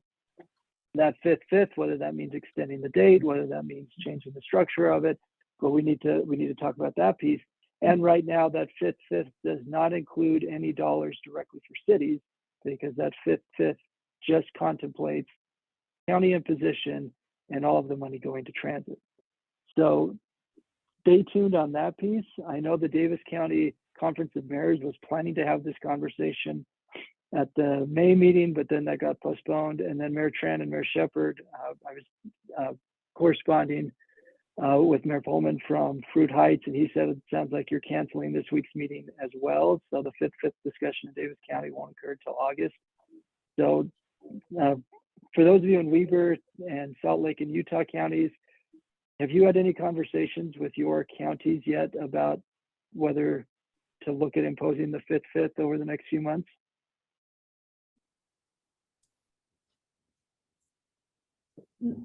that 5th, whether that means extending the date, whether that means changing the structure of it, but we need to talk about that piece. And right now, that 5th does not include any dollars directly for cities, because that 5th just contemplates county imposition and all of the money going to transit. So stay tuned on that piece. I know the Davis County Conference of Mayors was planning to have this conversation at the May meeting, but then that got postponed. And then Mayor Tran and Mayor Shepherd, I was corresponding with Mayor Pullman from Fruit Heights, and he said it sounds like you're canceling this week's meeting as well. So the fifth discussion in Davis County won't occur until August. So for those of you in Weber and Salt Lake and Utah counties, have you had any conversations with your counties yet about whether to look at imposing the fifth over the next few months?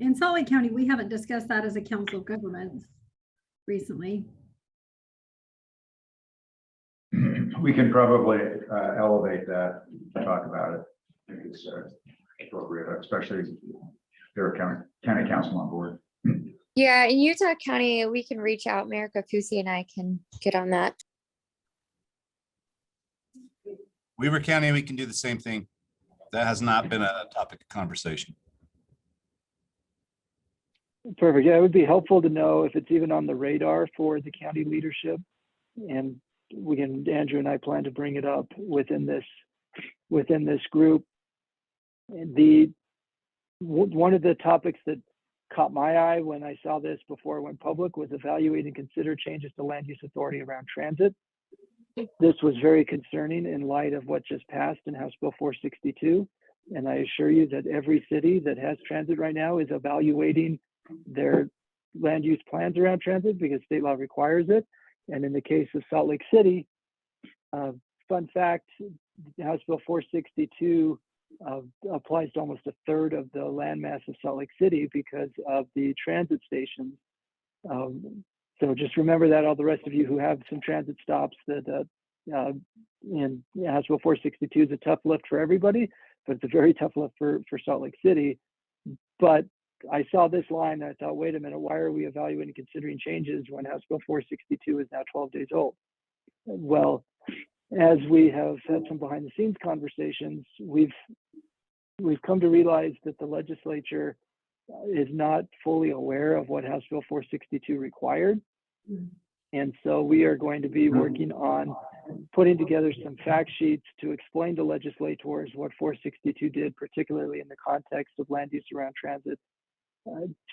In Salt Lake County, we haven't discussed that as a council of governments recently. We can probably elevate that, talk about it. I think it's appropriate, especially if there are county council on board. Yeah, in Utah County, we can reach out. Mayor Kafusi and I can get on that. Weber County, we can do the same thing. That has not been a topic of conversation. Perfect. Yeah, it would be helpful to know if it's even on the radar for the county leadership. And we can, Andrew and I plan to bring it up within this group. And one of the topics that caught my eye when I saw this before it went public was evaluate and consider changes to land use authority around transit. This was very concerning in light of what just passed in House Bill 462. And I assure you that every city that has transit right now is evaluating their land use plans around transit because state law requires it. And in the case of Salt Lake City, fun fact, House Bill 462 applies to almost a third of the landmass of Salt Lake City because of the transit stations. So just remember that, all the rest of you who have some transit stops, that in House Bill 462 is a tough lift for everybody, but it's a very tough lift for Salt Lake City. But I saw this line and I thought, wait a minute, why are we evaluating considering changes when House Bill 462 is now 12 days old? Well, as we have had some behind the scenes conversations, we've come to realize that the legislature is not fully aware of what House Bill 462 required. And so we are going to be working on putting together some fact sheets to explain to legislators what 462 did, particularly in the context of land use around transit,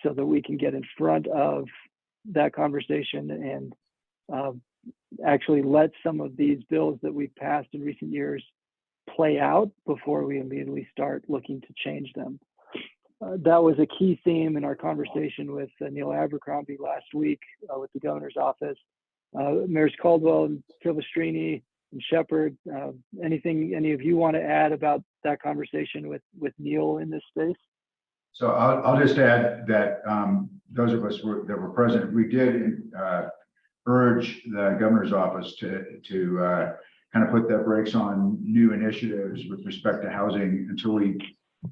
so that we can get in front of that conversation and actually let some of these bills that we've passed in recent years play out before we immediately start looking to change them. That was a key theme in our conversation with Neil Abercrombie last week with the governor's office. Mayors Caldwell and Silvestrini and Shepherd, anything any of you want to add about that conversation with Neil in this space? So I'll just add that those of us that were present, we did urge the governor's office to kind of put the brakes on new initiatives with respect to housing until we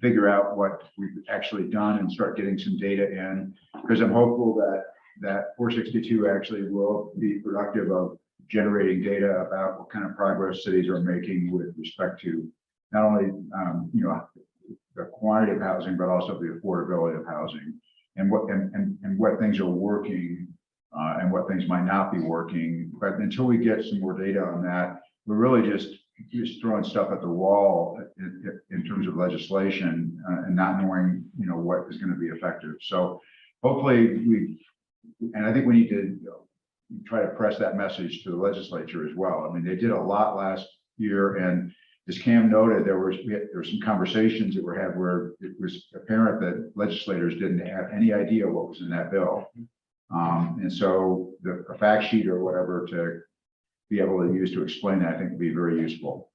figure out what we've actually done and start getting some data in, because I'm hopeful that 462 actually will be productive of generating data about what kind of progress cities are making with respect to not only the quantity of housing, but also the affordability of housing, and what things are working and what things might not be working. But until we get some more data on that, we're really just throwing stuff at the wall in terms of legislation and not knowing, what is going to be effective. So hopefully and I think we need to try to press that message to the legislature as well. I mean, they did a lot last year, and as Cam noted, there were some conversations that were had where it was apparent that legislators didn't have any idea what was in that bill. And so a fact sheet or whatever to be able to use to explain that, I think would be very useful.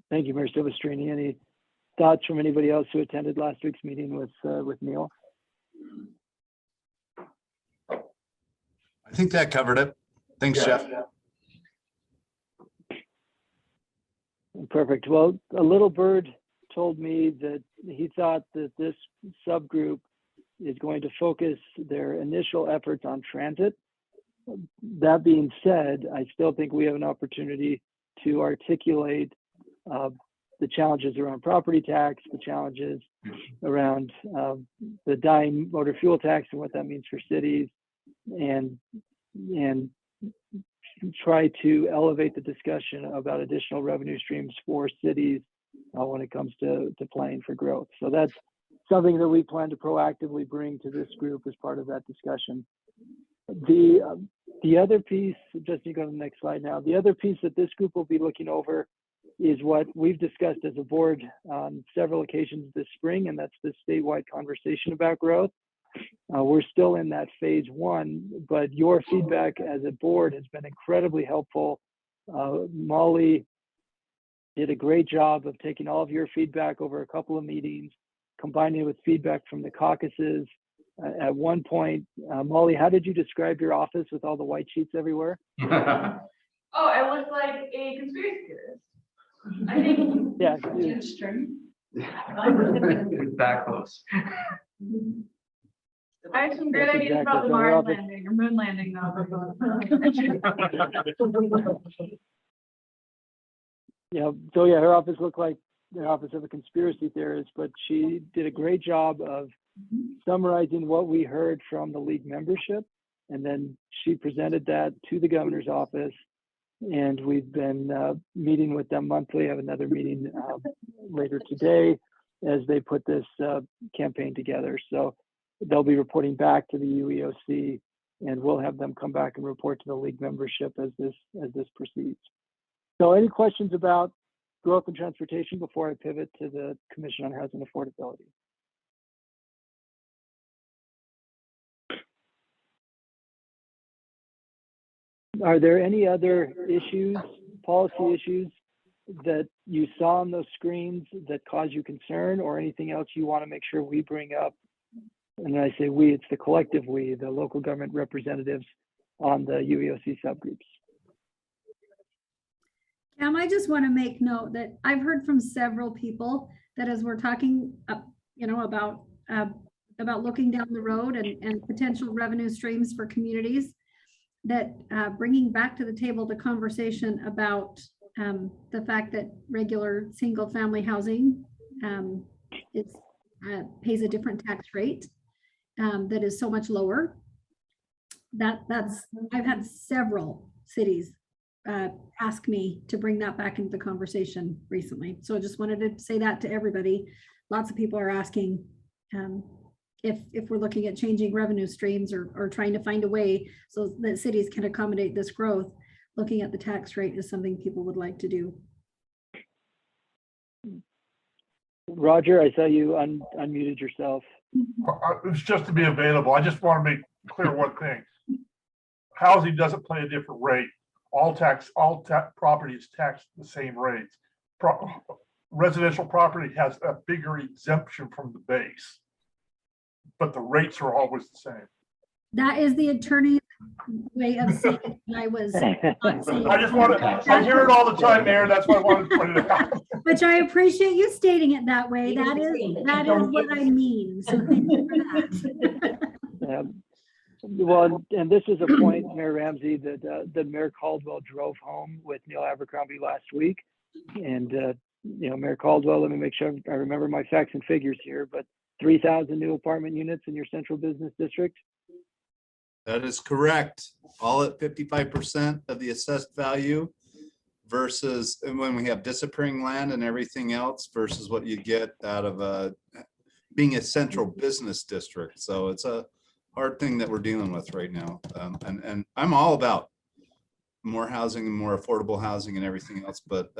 Thank you, Mayor Silvestrini. Any thoughts from anybody else who attended last week's meeting with Neil? I think that covered it. Thanks, Jeff. Perfect. Well, a little bird told me that he thought that this subgroup is going to focus their initial efforts on transit. That being said, I still think we have an opportunity to articulate the challenges around property tax, the challenges around the dying motor fuel tax and what that means for cities, and try to elevate the discussion about additional revenue streams for cities when it comes to planning for growth. So that's something that we plan to proactively bring to this group as part of that discussion. The other piece, just you go to the next slide now, the other piece that this group will be looking over is what we've discussed as a board on several occasions this spring, and that's the statewide conversation about growth. We're still in that phase one, but your feedback as a board has been incredibly helpful. Molly did a great job of taking all of your feedback over a couple of meetings, combining it with feedback from the caucuses. At one point, Molly, how did you describe your office with all the white sheets everywhere? Oh, it looks like a conspiracy theorist. I think. Yeah. That close. I have some great That's ideas exactly about the so. Mars landing or moon landing though. Yeah, so yeah, her office looked like the office of a conspiracy theorist, but she did a great job of summarizing what we heard from the league membership. And then she presented that to the governor's office. And we've been meeting with them monthly. I have another meeting later today as they put this campaign together. So they'll be reporting back to the UEOC, and we'll have them come back and report to the league membership as this proceeds. So any questions about growth and transportation before I pivot to the Commission on Housing Affordability? Are there any other issues, policy issues that you saw on those screens that cause you concern, or anything else you want to make sure we bring up? And when I say we, it's the collective we, the local government representatives on the UEOC subgroups. I just want to make note that I've heard from several people that as we're talking, about looking down the road and potential revenue streams for communities, that bringing back to the table the conversation about the fact that regular single family housing pays a different tax rate that is so much lower. I've had several cities ask me to bring that back into the conversation recently. So I just wanted to say that to everybody. Lots of people are asking if we're looking at changing revenue streams or trying to find a way so that cities can accommodate this growth, looking at the tax rate is something people would like to do. Roger, I saw you unmuted yourself. It was just to be available. I just want to make clear one thing. Housing doesn't play a different rate. All property is taxed the same rates. Residential property has a bigger exemption from the base, but the rates are always the same. That is the attorney's way of saying it. I was not saying I just want to, I hear it all the time, Mayor. That's why I wanted to point it out. Which I appreciate you stating it that way. That is what I mean. So thank you for that. Well, and this is a point, Mayor Ramsey, that Mayor Caldwell drove home with Neil Abercrombie last week. And, Mayor Caldwell, let me make sure I remember my facts and figures here, but 3,000 new apartment units in your central business district? That is correct. All at 55% of the assessed value versus, and when we have disappearing land and everything else versus what you get out of being a central business district. So it's a hard thing that we're dealing with right now. And I'm all about more housing and more affordable housing and everything else. But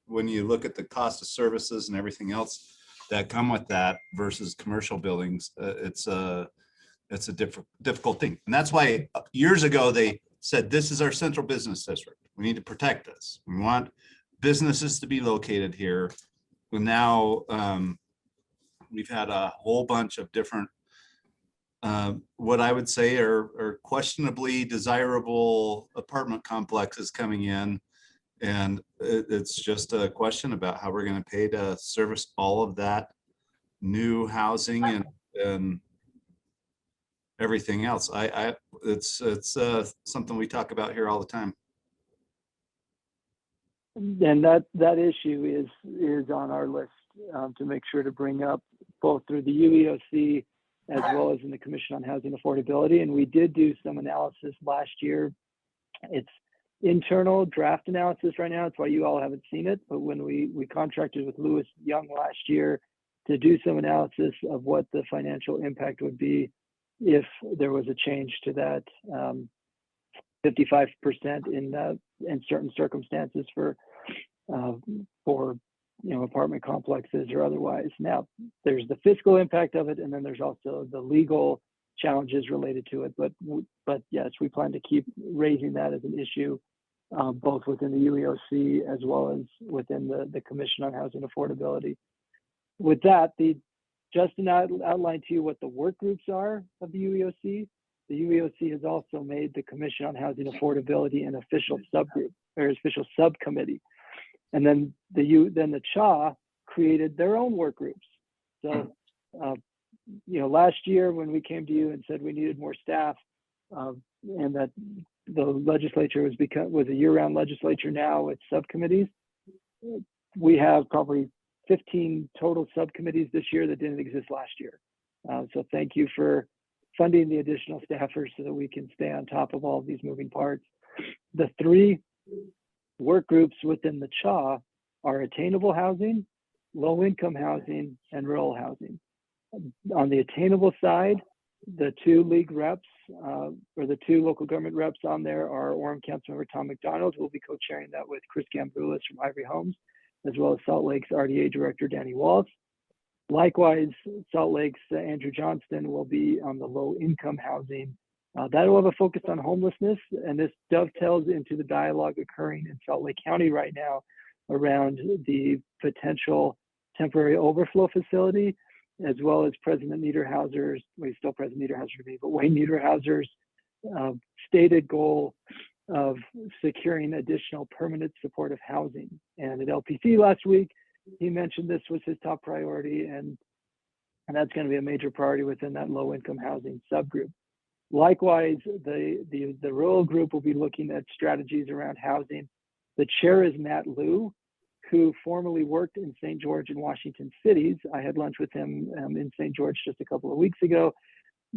when you look at the cost of services and everything else that come with that versus commercial buildings, it's a difficult thing. And that's why years ago they said, this is our central business district. We need to protect this. We want businesses to be located here. And now we've had a whole bunch of different what I would say are questionably desirable apartment complexes coming in. And it's just a question about how we're going to pay to service all of that new housing and everything else. It's something we talk about here all the time. And that issue is on our list to make sure to bring up both through the UEOC as well as in the Commission on Housing Affordability. And we did do some analysis last year It's internal draft analysis right now. That's why you all haven't seen it. But when we contracted with Lewis Young last year to do some analysis of what the financial impact would be if there was a change to that 55% in certain circumstances for apartment complexes or otherwise. Now, there's the fiscal impact of it, and then there's also the legal challenges related to it. But yes, we plan to keep raising that as an issue, both within the UEOC as well as within the Commission on Housing Affordability. With that, Justin outlined to you what the work groups are of the UEOC. The UEOC has also made the Commission on Housing Affordability an official subgroup or official subcommittee. And then the CHA created their own work groups. So, last year when we came to you and said we needed more staff, and that the legislature was a year-round legislature now with subcommittees, we have probably 15 total subcommittees this year that didn't exist last year. So thank you for funding the additional staffers so that we can stay on top of all of these moving parts. The 3 work groups within the CHA are attainable housing, low-income housing, and rural housing. On the attainable side, the 2 league reps, or the 2 local government reps on there are Orem Councilmember Tom McDonald, who will be co-chairing that with Chris Gamboulas from Ivory Homes, as well as Salt Lake's RDA Director Danny Walsh. Likewise, Salt Lake's Andrew Johnston will be on the low-income housing. That will have a focus on homelessness, and this dovetails into the dialogue occurring in Salt Lake County right now around the potential temporary overflow facility, as well as President Niederhauser's, well, he's still President Niederhauser to me, but Wayne Niederhauser's stated goal of securing additional permanent supportive housing. And at LPC last week, he mentioned this was his top priority, and that's going to be a major priority within that low-income housing subgroup. Likewise, the rural group will be looking at strategies around housing. The chair is Matt Liu, who formerly worked in St. George and Washington cities. I had lunch with him in St. George just a couple of weeks ago,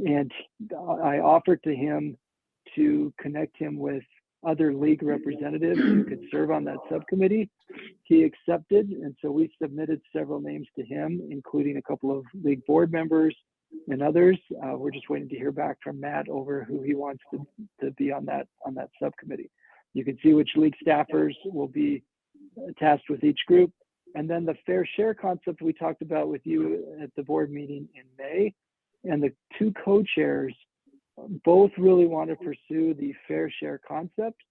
and I offered to him to connect him with other league representatives who could serve on that subcommittee. He accepted, and so we submitted several names to him, including a couple of league board members and others. We're just waiting to hear back from Matt over who he wants to be on that subcommittee. You can see which league staffers will be tasked with each group. And then the fair share concept we talked about with you at the board meeting in May, and the 2 co-chairs both really want to pursue the fair share concept.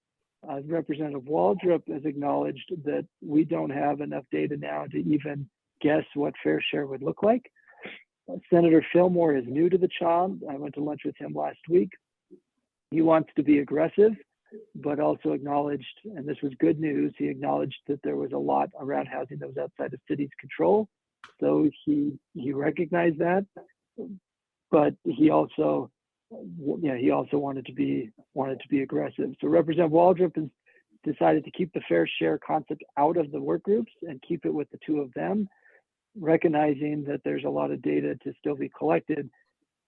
Representative Waldrop has acknowledged that we don't have enough data now to even guess what fair share would look like. Senator Fillmore is new to the CHA. I went to lunch with him last week. He wants to be aggressive, but also acknowledged, and this was good news, he acknowledged that there was a lot around housing that was outside of city's control. So he recognized that, but he also wanted to be aggressive. So Representative Waldrop has decided to keep the fair share concept out of the work groups and keep it with the 2 of them, recognizing that there's a lot of data to still be collected.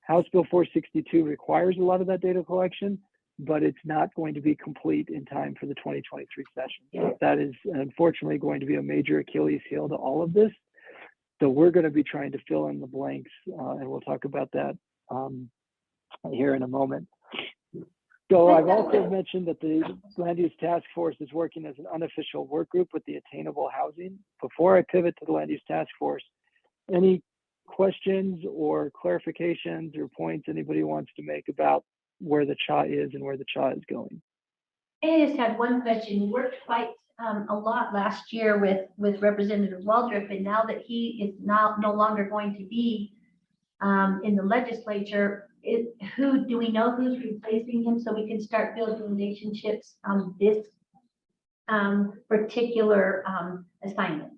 House Bill 462 requires a lot of that data collection, but it's not going to be complete in time for the 2023 session. That is unfortunately going to be a major Achilles heel to all of this. So we're going to be trying to fill in the blanks, and we'll talk about that here in a moment. So I've also mentioned that the Land Use Task Force is working as an unofficial work group with the attainable housing. Before I pivot to the Land Use Task Force, any questions or clarifications or points anybody wants to make about where the CHA is and where the CHA is going? I just had one question. We worked quite a lot last year with Representative Waldrop, and now that he is no longer going to be in the legislature, do we know who's replacing him so we can start building relationships on this particular assignment?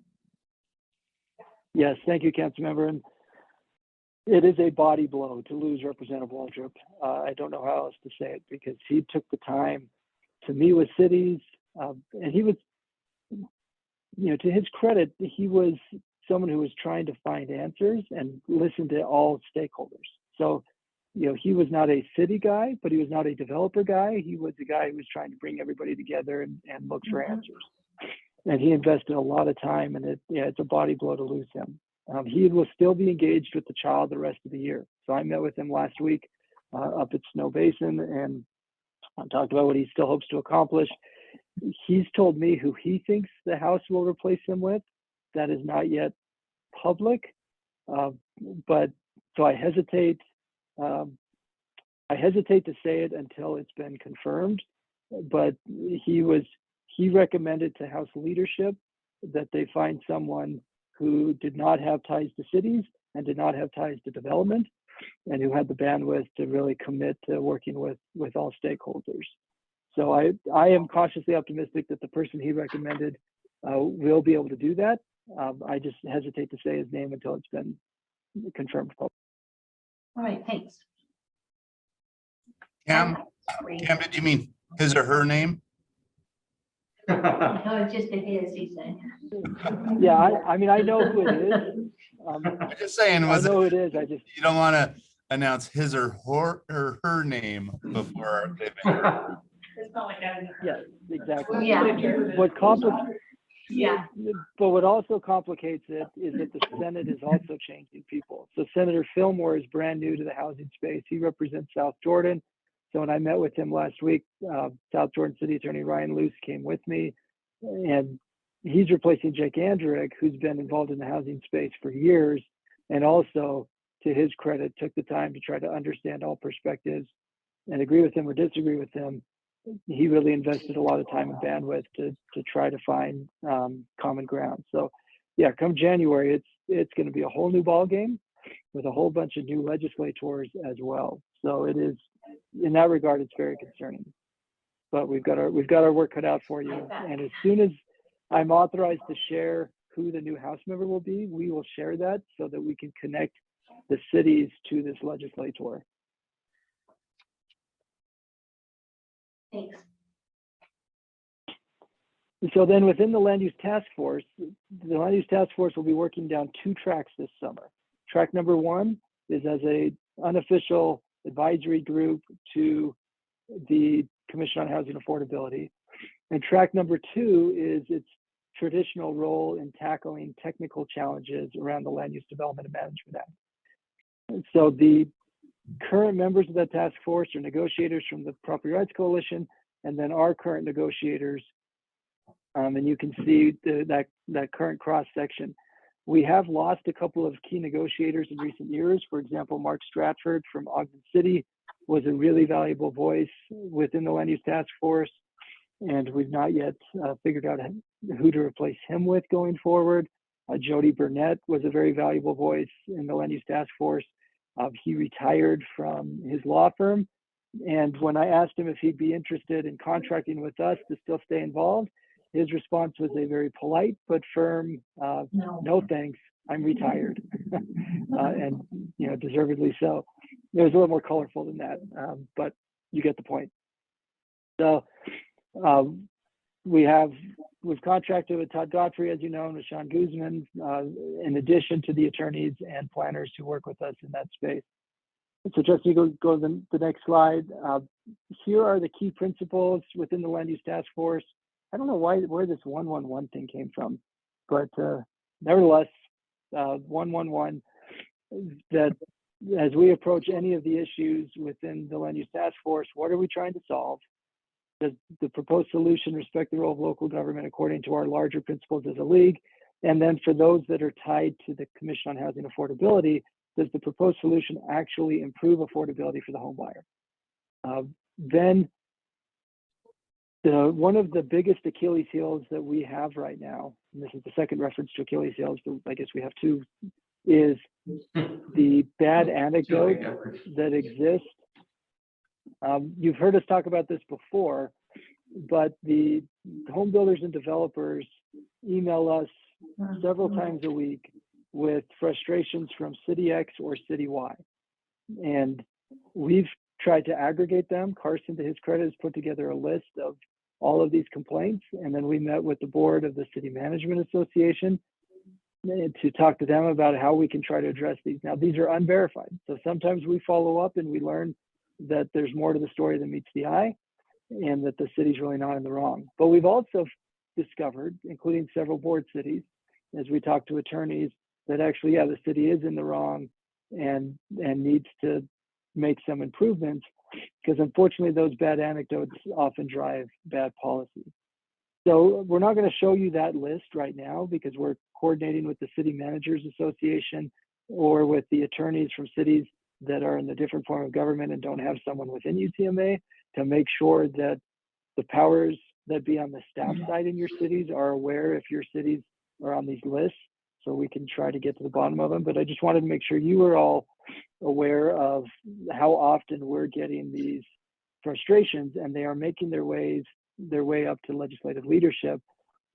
Yes, thank you, Councilmember. And it is a body blow to lose Representative Waldrop. I don't know how else to say it, because he took the time to meet with cities, and he was, to his credit, he was someone who was trying to find answers and listen to all stakeholders. So he was not a city guy, but he was not a developer guy. He was a guy who was trying to bring everybody together and look for answers. And he invested a lot of time, and it's a body blow to lose him. He will still be engaged with the child the rest of the year. So I met with him last week up at Snow Basin and talked about what he still hopes to accomplish. He's told me who he thinks the House will replace him with. That is not yet public, but so I hesitate. I hesitate to say it until it's been confirmed. But he recommended to House leadership that they find someone who did not have ties to cities and did not have ties to development, and who had the bandwidth to really commit to working with all stakeholders. So I am cautiously optimistic that the person he recommended will be able to do that. I just hesitate to say his name until it's been confirmed. All right, thanks. Cam, did you mean his or her name? No, it's just a his, he's saying. Yeah, I mean, I know who it is. I'm just saying, I know who it is. I just, you don't want to announce his or her name before they've been heard. It's not like that. yeah, exactly. Yeah. What complicates, Yeah. but what also complicates it is that the Senate is also changing people. So Senator Fillmore is brand new to the housing space. He represents South Jordan. So when I met with him last week, South Jordan City Attorney Ryan Luce came with me, and he's replacing Jake Andrick, who's been involved in the housing space for years, and also, to his credit, took the time to try to understand all perspectives and agree with him or disagree with him. He really invested a lot of time and bandwidth to try to find common ground. So yeah, come January, it's going to be a whole new ball game with a whole bunch of new legislators as well. So it is, in that regard, it's very concerning. But we've got our work cut out for you. And as soon as I'm authorized to share who the new House member will be, we will share that so that we can connect the cities to this legislator. Thanks. So then within the land use task force, the land use task force will be working down two tracks this summer. Track number one is as a unofficial advisory group to the Commission on Housing Affordability. And track number two is its traditional role in tackling technical challenges around the Land Use Development and Management Act. And so the current members of that task force are negotiators from the Property Rights Coalition, and then our current negotiators. And you can see that current cross section. We have lost a couple of key negotiators in recent years. For example, Mark Stratford from Ogden City was a really valuable voice within the Land Use Task Force, and we've not yet figured out who to replace him with going forward. Jody Burnett was a very valuable voice in the Land Use Task Force. He retired from his law firm, and when I asked him if he'd be interested in contracting with us to still stay involved, his response was a very polite but firm, no thanks, I'm retired. And deservedly so. It was a little more colorful than that, but you get the point. So we've contracted with Todd Godfrey, as you know, and with Sean Guzman, in addition to the attorneys and planners who work with us in that space. So Justin, you go to the next slide. Here are the key principles within the Land Use Task Force. I don't know where this 111 thing came from, but nevertheless, 111, that as we approach any of the issues within the Land Use Task Force, what are we trying to solve? Does the proposed solution respect the role of local government according to our larger principles as a league? And then for those that are tied to the Commission on Housing Affordability, does the proposed solution actually improve affordability for the home buyer? Then one of the biggest Achilles heels that we have right now, and this is the second reference to Achilles heels, but I guess we have two, is the bad anecdotes that exist. You've heard us talk about this before, but the home builders and developers email us several times a week with frustrations from City X or City Y. And we've tried to aggregate them. Carson, to his credit, has put together a list of all of these complaints. And then we met with the board of the City Management Association. to talk to them about how we can try to address these. Now, these are unverified. So sometimes we follow up and we learn that there's more to the story than meets the eye and that the city's really not in the wrong. But we've also discovered, including several board cities, as we talk to attorneys, that actually, yeah, the city is in the wrong and needs to make some improvements, because unfortunately those bad anecdotes often drive bad policy. So we're not going to show you that list right now because we're coordinating with the City Managers Association or with the attorneys from cities that are in the different form of government and don't have someone within UTMA to make sure that the powers that be on the staff side in your cities are aware if your cities are on these lists, so we can try to get to the bottom of them. But I just wanted to make sure you were all aware of how often we're getting these frustrations, and they are making their way up to legislative leadership.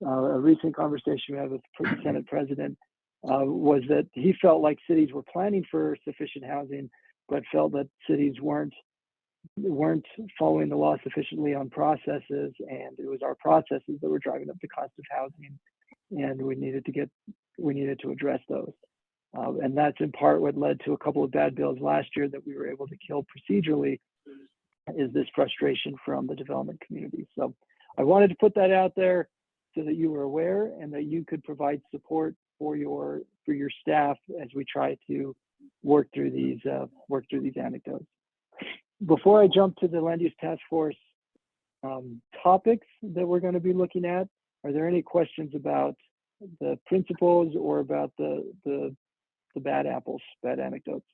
A recent conversation we had with the Senate President was that he felt like cities were planning for sufficient housing, but felt that cities weren't following the law sufficiently on processes, and it was our processes that were driving up the cost of housing, and we needed to address those. And that's in part what led to a couple of bad bills last year that we were able to kill procedurally, is this frustration from the development community. So I wanted to put that out there so that you were aware and that you could provide support for your staff as we try to work through these anecdotes. Before I jump to the Land Use Task Force topics that we're going to be looking at, are there any questions about the principles or about the bad apples, bad anecdotes?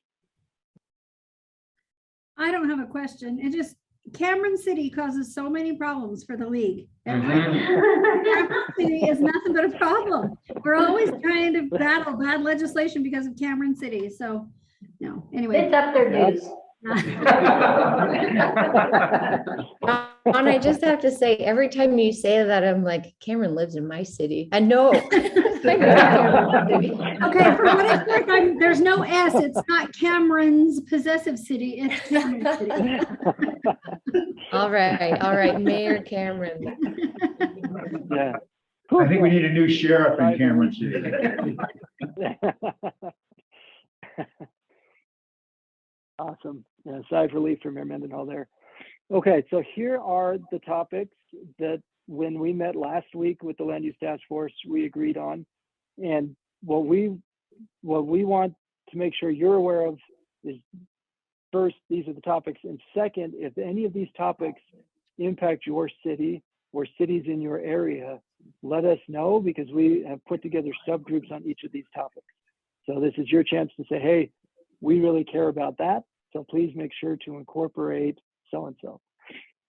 I don't have a question. It just, Cameron City causes so many problems for the league. Mhm. Cameron City is nothing but a problem. We're always trying to battle bad legislation because of Cameron City. So, no, anyway. It's up their dues. And I just have to say, every time you say that, I'm like, Cameron lives in my city. I know. I know Cameron City. Okay, for what it's worth, there's no S. It's not Cameron's possessive city. It's Cameron City. All right, Mayor Cameron. Yeah. I think we need a new sheriff in Cameron City. Awesome. Yeah, sigh of relief from Mayor Mendenhall there. Okay, so here are the topics that when we met last week with the Land Use Task Force, we agreed on. And what we want to make sure you're aware of is, first, these are the topics. And second, if any of these topics impact your city or cities in your area, let us know, because we have put together subgroups on each of these topics. So this is your chance to say, hey, we really care about that, so please make sure to incorporate so-and-so.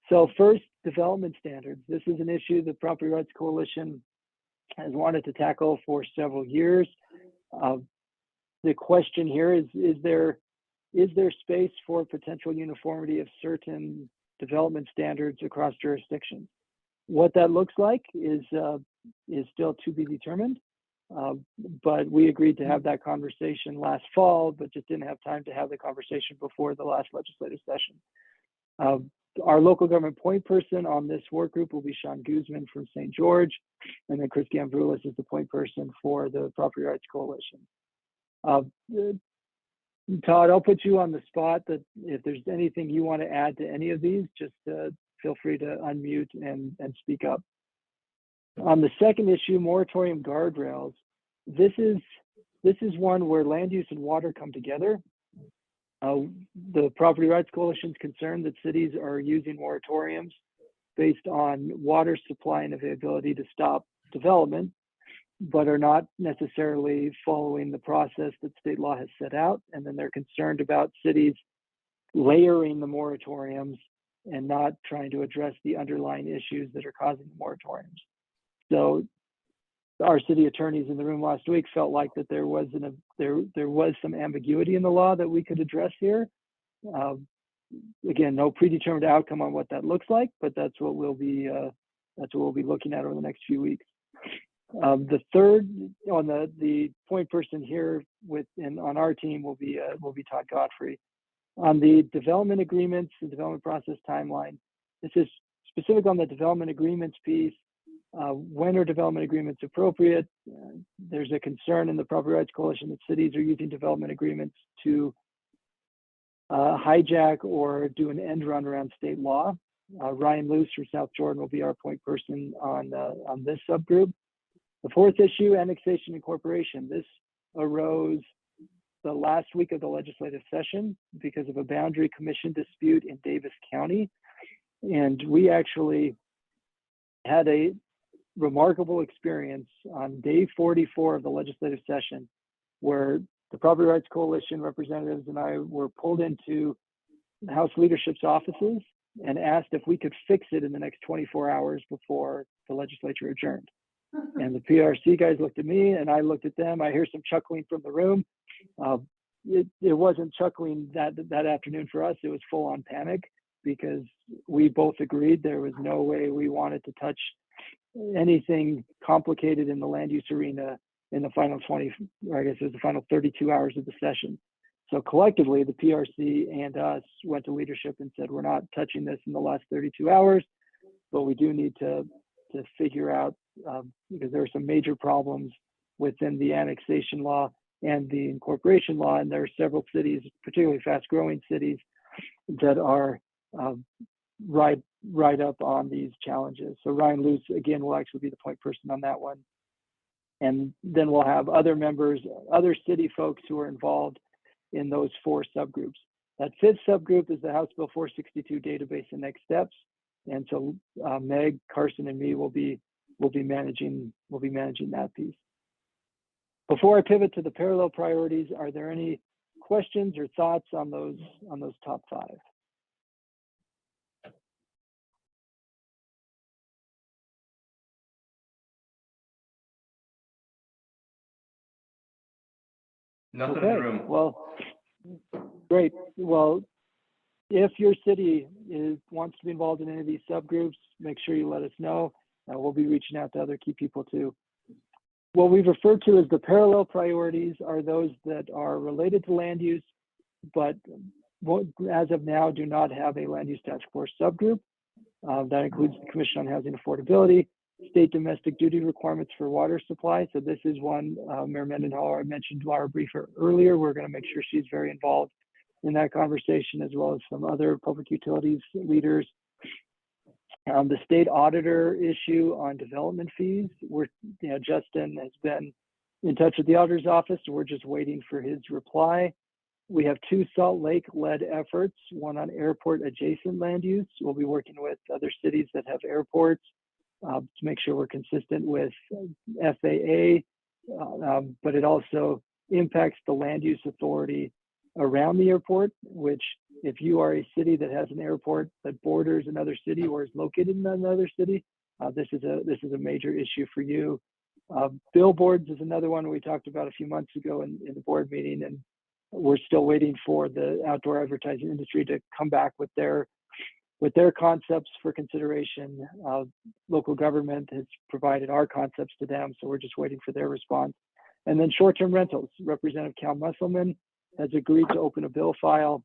So first, development standards. This is an issue the Property Rights Coalition has wanted to tackle for several years. The question here is there space for potential uniformity of certain development standards across jurisdictions? What that looks like is still to be determined. But we agreed to have that conversation last fall, but just didn't have time to have the conversation before the last legislative session. Our local government point person on this work group will be Sean Guzman from St. George, and then Chris Gambroulis is the point person for the Property Rights Coalition. Todd, I'll put you on the spot that if there's anything you want to add to any of these, just feel free to unmute and speak up. On the second issue, moratorium guardrails, this is one where land use and water come together. The Property Rights Coalition is concerned that cities are using moratoriums based on water supply and availability to stop development, but are not necessarily following the process that state law has set out. And then they're concerned about cities layering the moratoriums and not trying to address the underlying issues that are causing the moratoriums. So our city attorneys in the room last week felt like that there was some ambiguity in the law that we could address here. Again, no predetermined outcome on what that looks like, but that's what we'll be looking at over the next few weeks. The third on the point person here on our team will be Todd Godfrey. On the development agreements, the development process timeline, this is specific on the development agreements piece. when are development agreements appropriate? There's a concern in the Property Rights Coalition that cities are using development agreements to hijack or do an end run around state law. Ryan Luce from South Jordan will be our point person on this subgroup. The fourth issue, annexation incorporation. This arose the last week of the legislative session because of a boundary commission dispute in Davis County. And we actually had a remarkable experience on day 44 of the legislative session, where the Property Rights Coalition representatives and I were pulled into the House leadership's offices and asked if we could fix it in the next 24 hours before the legislature adjourned. And the PRC guys looked at me and I looked at them. I hear some chuckling from the room. It wasn't chuckling that afternoon for us. It was full on panic, because we both agreed there was no way we wanted to touch anything complicated in the land use arena in the final 20, or I guess it was the final 32 hours of the session. So collectively, the PRC and us went to leadership and said, we're not touching this in the last 32 hours, but we do need to figure out, because there are some major problems within the annexation law and the incorporation law. And there are several cities, particularly fast growing cities, that are right up on these challenges. So Ryan Luce, again, will actually be the point person on that one. And then we'll have other members, other city folks who are involved in those four subgroups. That fifth subgroup is the House Bill 462 database and next steps. And so Meg, Carson, and me will be managing that piece. Before I pivot to the parallel priorities, are there any questions or thoughts on those top five? Nothing in the room. Well, great. Well, if your city wants to be involved in any of these subgroups, make sure you let us know. We'll be reaching out to other key people too. What we've referred to as the parallel priorities are those that are related to land use, but as of now do not have a land use task force subgroup. That includes the Commission on Housing Affordability, state domestic duty requirements for water supply. So this is one, Mayor Mendenhall, I mentioned Laura Briefer earlier. We're going to make sure she's very involved in that conversation, as well as some other public utilities leaders. The state auditor issue on development fees. Justin has been in touch with the auditor's office, so we're just waiting for his reply. We have two Salt Lake-led efforts, one on airport adjacent land use. We'll be working with other cities that have airports to make sure we're consistent with FAA, but it also impacts the land use authority around the airport, which if you are a city that has an airport that borders another city or is located in another city, this is a major issue for you. Billboards is another one we talked about a few months ago in the board meeting, and we're still waiting for the outdoor advertising industry to come back with their concepts for consideration. Local government has provided our concepts to them, so we're just waiting for their response. And then short-term rentals. Representative Cal Musselman has agreed to open a bill file.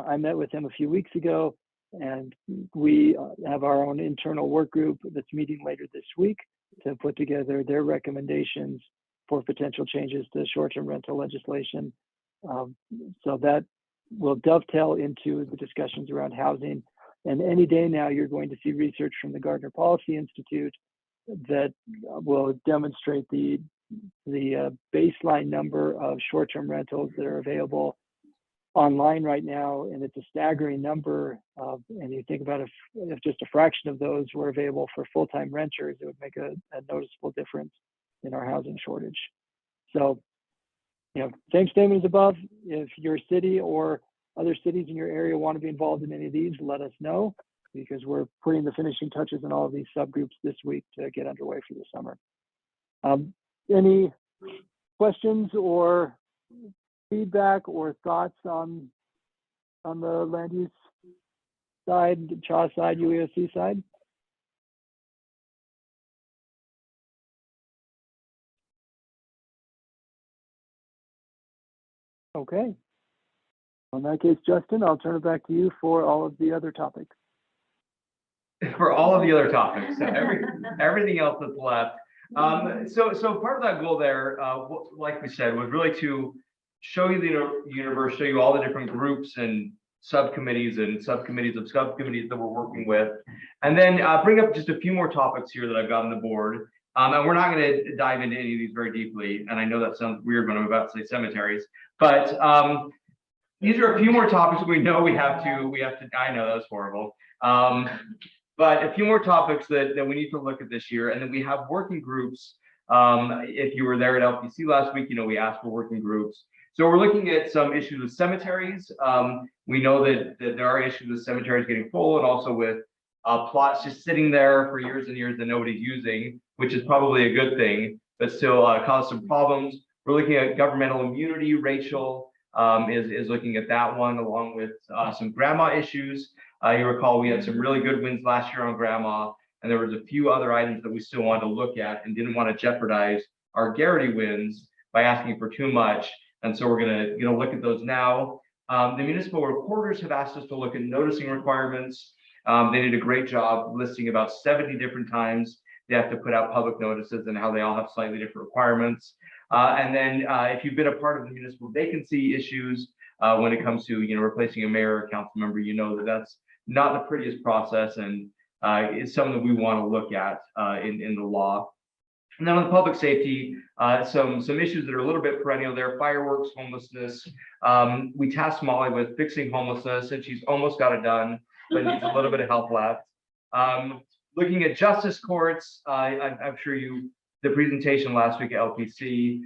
I met with him a few weeks ago, and we have our own internal work group that's meeting later this week to put together their recommendations for potential changes to short-term rental legislation. So that will dovetail into the discussions around housing. And any day now, you're going to see research from the Gardner Policy Institute that will demonstrate the baseline number of short-term rentals that are available online right now, and it's a staggering number. And you think about if just a fraction of those were available for full-time renters, it would make a noticeable difference in our housing shortage. So, same statement as above. If your city or other cities in your area want to be involved in any of these, let us know, because we're putting the finishing touches on all of these subgroups this week to get underway for the summer. Any questions or feedback or thoughts on the land use side, the CHA side, UEOC side? Okay. In that case, Justin, I'll turn it back to you for all of the other topics. for all of the other topics, so everything else that's left. So part of that goal there, like we said, was really to show you the universe, show you all the different groups and subcommittees and subcommittees of subcommittees that we're working with, and then bring up just a few more topics here that I've got on the board. And we're not going to dive into any of these very deeply. And I know that sounds weird when I'm about to say cemeteries, but these are a few more topics we know we have to, I know that was horrible. But a few more topics that we need to look at this year. And then we have working groups. If you were there at LPC last week, you know, we asked for working groups. So we're looking at some issues with cemeteries. We know that there are issues with cemeteries getting full, and also with plots just sitting there for years and years that nobody's using, which is probably a good thing, but still cause some problems. We're looking at governmental immunity. Rachel is looking at that one, along with some grandma issues. You recall we had some really good wins last year on grandma, and there was a few other items that we still wanted to look at and didn't want to jeopardize our Garrity wins by asking for too much. And so we're gonna look at those now. The municipal reporters have asked us to look at noticing requirements. They did a great job listing about 70 different times they have to put out public notices and how they all have slightly different requirements. And then if you've been a part of the municipal vacancy issues, when it comes to replacing a mayor or council member, you know that that's not the prettiest process, and it's something that we want to look at in the law. And then on the public safety, some issues that are a little bit perennial there: fireworks, homelessness. We tasked Molly with fixing homelessness, and she's almost got it done, but needs a little bit of help left. Looking at justice courts, I'm sure the presentation last week at LPC,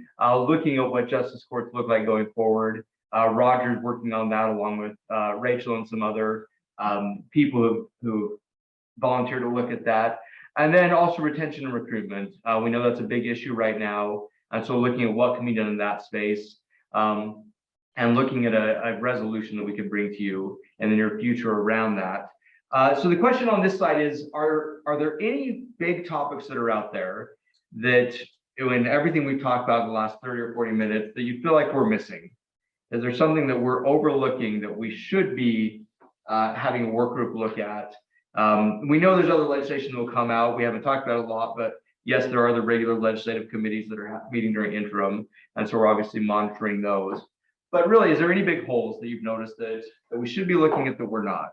looking at what justice courts look like going forward. Roger's working on that along with Rachel and some other people who volunteered to look at that. And then also retention and recruitment. We know that's a big issue right now. And so looking at what can be done in that space, and looking at a resolution that we could bring to you in the near future around that. So the question on this slide is, are there any big topics that are out there that in everything we've talked about in the last 30 or 40 minutes that you feel like we're missing? Is there something that we're overlooking that we should be having a work group look at? We know there's other legislation that will come out. We haven't talked about it a lot, but yes, there are the regular legislative committees that are meeting during interim. And so we're obviously monitoring those. But really, is there any big holes that you've noticed that we should be looking at that we're not?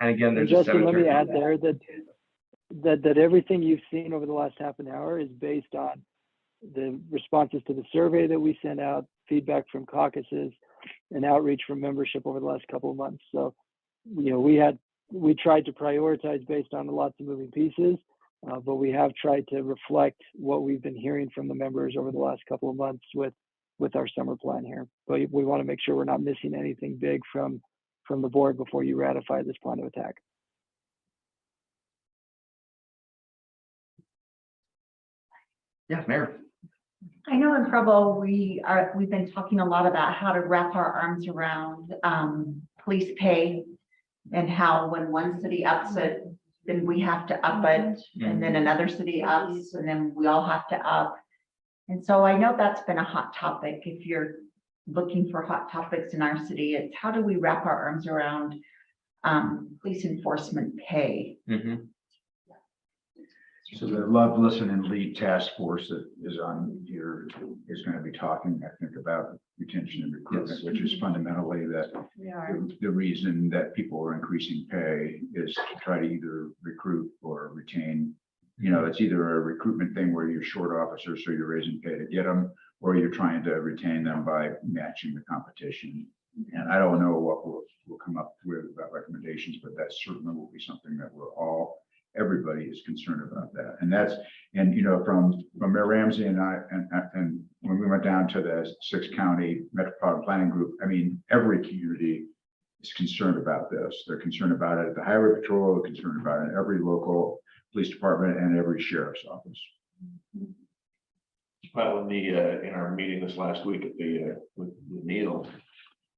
And again, there's Justin, let me add there that everything you've seen over the last half an hour is based on the responses to the survey that we sent out, feedback from caucuses, and outreach from membership over the last couple of months. So, we tried to prioritize based on lots of moving pieces, but we have tried to reflect what we've been hearing from the members over the last couple of months with our summer plan here. But we want to make sure we're not missing anything big from the board before you ratify this plan of attack. Yeah, Mayor. I know in Provo, we've been talking a lot about how to wrap our arms around police pay, and how when one city ups it, then we have to up it, and then another city ups, and then we all have to up. And so I know that's been a hot topic. If you're looking for hot topics in our city, it's how do we wrap our arms around police enforcement pay? Mm-hmm. So the Love, Listen, and Lead Task Force that is on here is going to be talking, I think, about retention and recruitment, which is fundamentally the reason that people are increasing pay is to try to either recruit or retain. It's either a recruitment thing where you're short officers, so you're raising pay to get them, or you're trying to retain them by matching the competition. And I don't know what we'll come up with about recommendations, but that certainly will be something that everybody is concerned about that. And from Mayor Ramsey and I, and when we went down to the 6-county metropolitan planning group, I mean, every community is concerned about this. They're concerned about it at the highway patrol, they're concerned about it in every local police department and every sheriff's office. Well, in our meeting this last week with Neil,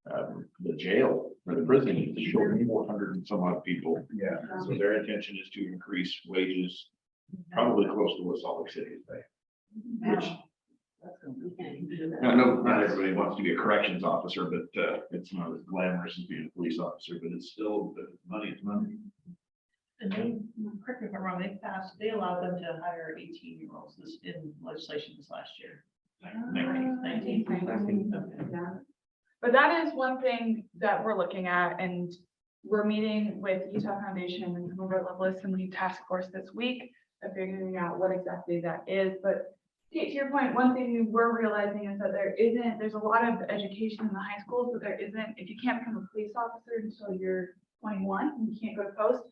the jail or the prison is short 400 and some odd people. Yeah. So their intention is to increase wages, probably close to what Salt Lake City is paying. Which I know not everybody wants to be a corrections officer, but it's not as glamorous as being a police officer. But it's still money. It's money. And they, correct me if I'm wrong, they allowed them to hire 18-year-olds in legislation this last year. 19. But that is one thing that we're looking at, and we're meeting with Utah Foundation and some of our level assembly task force this week of figuring out what exactly that is. But to your point, one thing we're realizing is that there's a lot of education in the high schools, but there isn't, if you can't become a police officer until you're 21, and you can't go to post,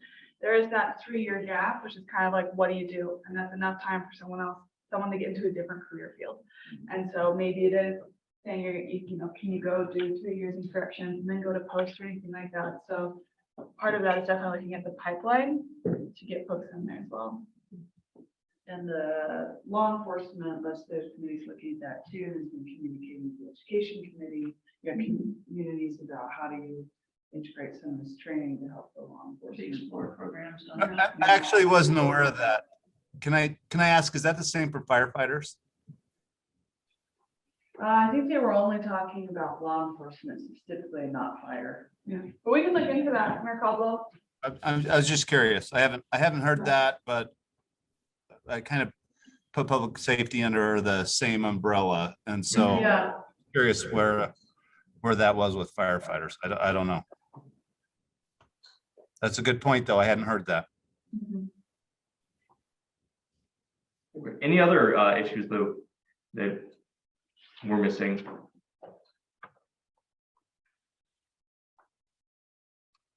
there is that 3-year gap, which is kind of like, what do you do? And that's enough time for someone to get into a different career field. And so maybe it is saying, can you go do 3 years in corrections and then go to post or anything like that? So part of that is definitely looking at the pipeline to get folks in there as well. And the law enforcement legislative committee is looking at that too, has been communicating with the education committee, communities about how do you integrate some of this training to help the law enforcement support programs. I actually wasn't aware of that. Can I ask, is that the same for firefighters? I think they were only talking about law enforcement specifically, not fire. Yeah, but we can look into that, Mayor Caldwell. I was just curious. I haven't heard that, but I kind of put public safety under the same umbrella. And so Yeah. curious where that was with firefighters. I don't know. That's a good point, though. I hadn't heard that. Any other issues that we're missing?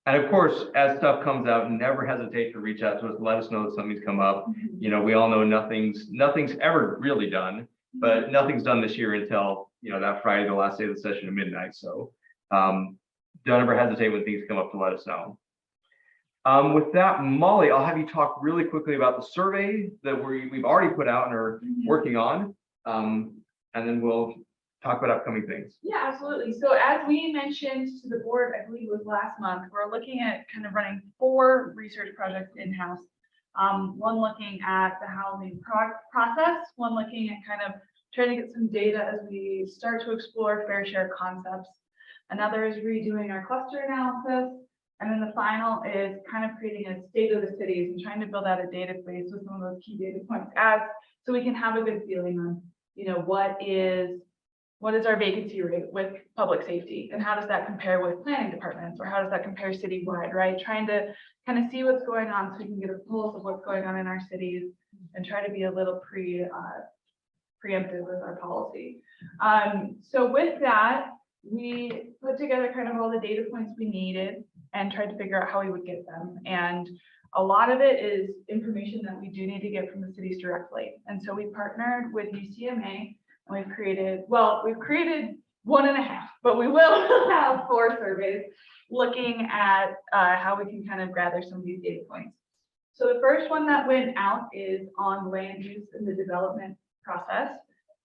And of course, as stuff comes out, never hesitate to reach out to us, let us know that something's come up. You know, we all know nothing's ever really done, but nothing's done this year until, that Friday, the last day of the session at midnight. So don't ever hesitate when things come up to let us know. With that, Molly, I'll have you talk really quickly about the survey that we've already put out and are working on. And then we'll talk about upcoming things. Yeah, absolutely. So as we mentioned to the board, I believe it was last month, we're looking at kind of running 4 research projects in-house. One looking at the housing process, one looking at kind of trying to get some data as we start to explore fair share concepts. Another is redoing our cluster analysis. And then the final is kind of creating a state of the cities and trying to build out a database with some of those key data points so we can have a good feeling on, what is our vacancy rate with public safety, and how does that compare with planning departments, or how does that compare citywide, right? Trying to kind of see what's going on so we can get a pulse of what's going on in our cities and try to be a little preemptive with our policy. So with that, we put together kind of all the data points we needed and tried to figure out how we would get them. And a lot of it is information that we do need to get from the cities directly. And so we partnered with UCMA. We've created 1.5, but we will have 4 surveys looking at how we can kind of gather some of these data points. So the first one that went out is on land use in the development process,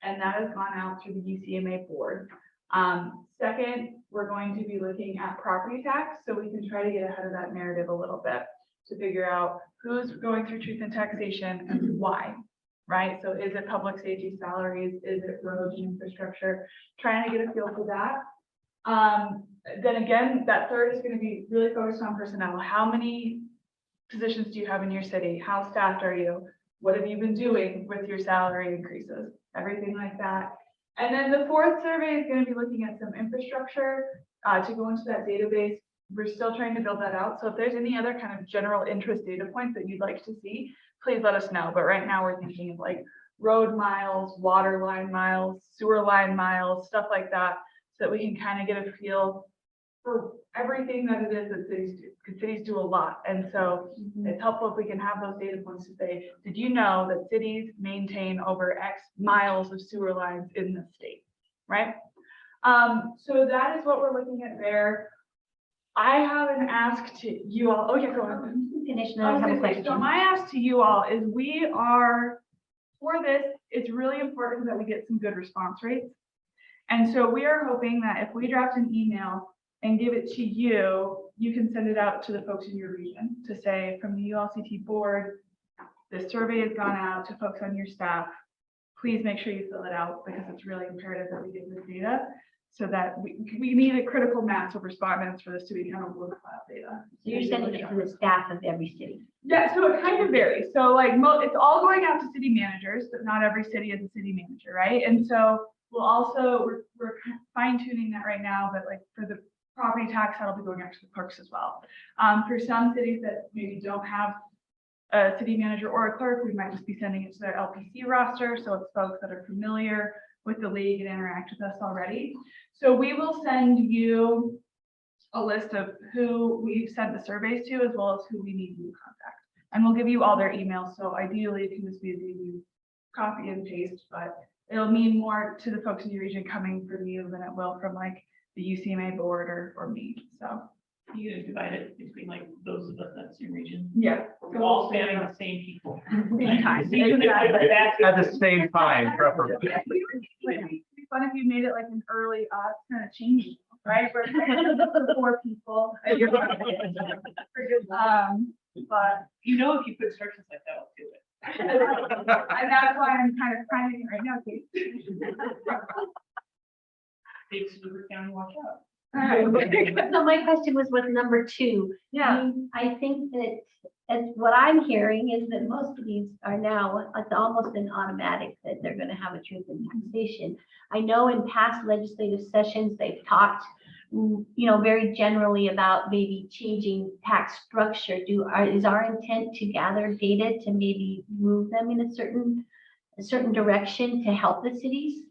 and that has gone out through the UCMA board. Second, we're going to be looking at property tax, so we can try to get ahead of that narrative a little bit to figure out who's going through truth and taxation and why. Right? So is it public safety salaries? Is it roads and infrastructure? Trying to get a feel for that. Then again, that third is going to be really focused on personnel. How many positions do you have in your city? How staffed are you? What have you been doing with your salary increases? Everything like that. And then the 4th survey is going to be looking at some infrastructure to go into that database. We're still trying to build that out. So if there's any other kind of general interest data points that you'd like to see, please let us know. But right now we're thinking of like road miles, water line miles, sewer line miles, stuff like that, so that we can kind of get a feel for everything that it is that cities do, because cities do a lot. And so it's helpful if we can have those data points to say, did you know that cities maintain over X miles of sewer lines in the state, right? So that is what we're looking at there. I have an ask to you all. Oh yeah, go on. Finish and I have a question. So my ask to you all is for this, it's really important that we get some good response rates. And so we are hoping that if we draft an email and give it to you, you can send it out to the folks in your region to say, from the ULCT board, this survey has gone out to folks on your staff. Please make sure you fill it out, because it's really imperative that we get this data so that we need a critical mass of respondents for this to be kind of worthwhile data. So you're sending it to the staff of every city. Yeah, so it kind of varies. So like it's all going out to city managers, but not every city is a city manager, right? And so we're fine tuning that right now, but like for the property tax, that'll be going out to the clerks as well. For some cities that maybe don't have a city manager or a clerk, we might just be sending it to their LPC roster. So it's folks that are familiar with the league and interact with us already. So we will send you a list of who we've sent the surveys to, as well as who we need you to contact. And we'll give you all their emails. So ideally it can just be a copy and paste, but it'll mean more to the folks in your region coming from you than it will from like the UCMA board or me. So you gonna divide it between like those of us that's your region? yeah, We're all spamming the same people. same time. At the same time, preferably. It'd be fun if you made it like an early kind of change, right? Where it's 4 people. But You know, if you put instructions like that, I'll do it. and that's why I'm kind of finding it right now, Kate. Takes Hoover County, watch out. So my question was with number 2. Yeah. I think that as what I'm hearing is that most of these are now, it's almost an automatic that they're going to have a truth in taxation. I know in past legislative sessions, they've talked, very generally about maybe changing tax structure. Is our intent to gather data to maybe move them in a certain direction to help the cities?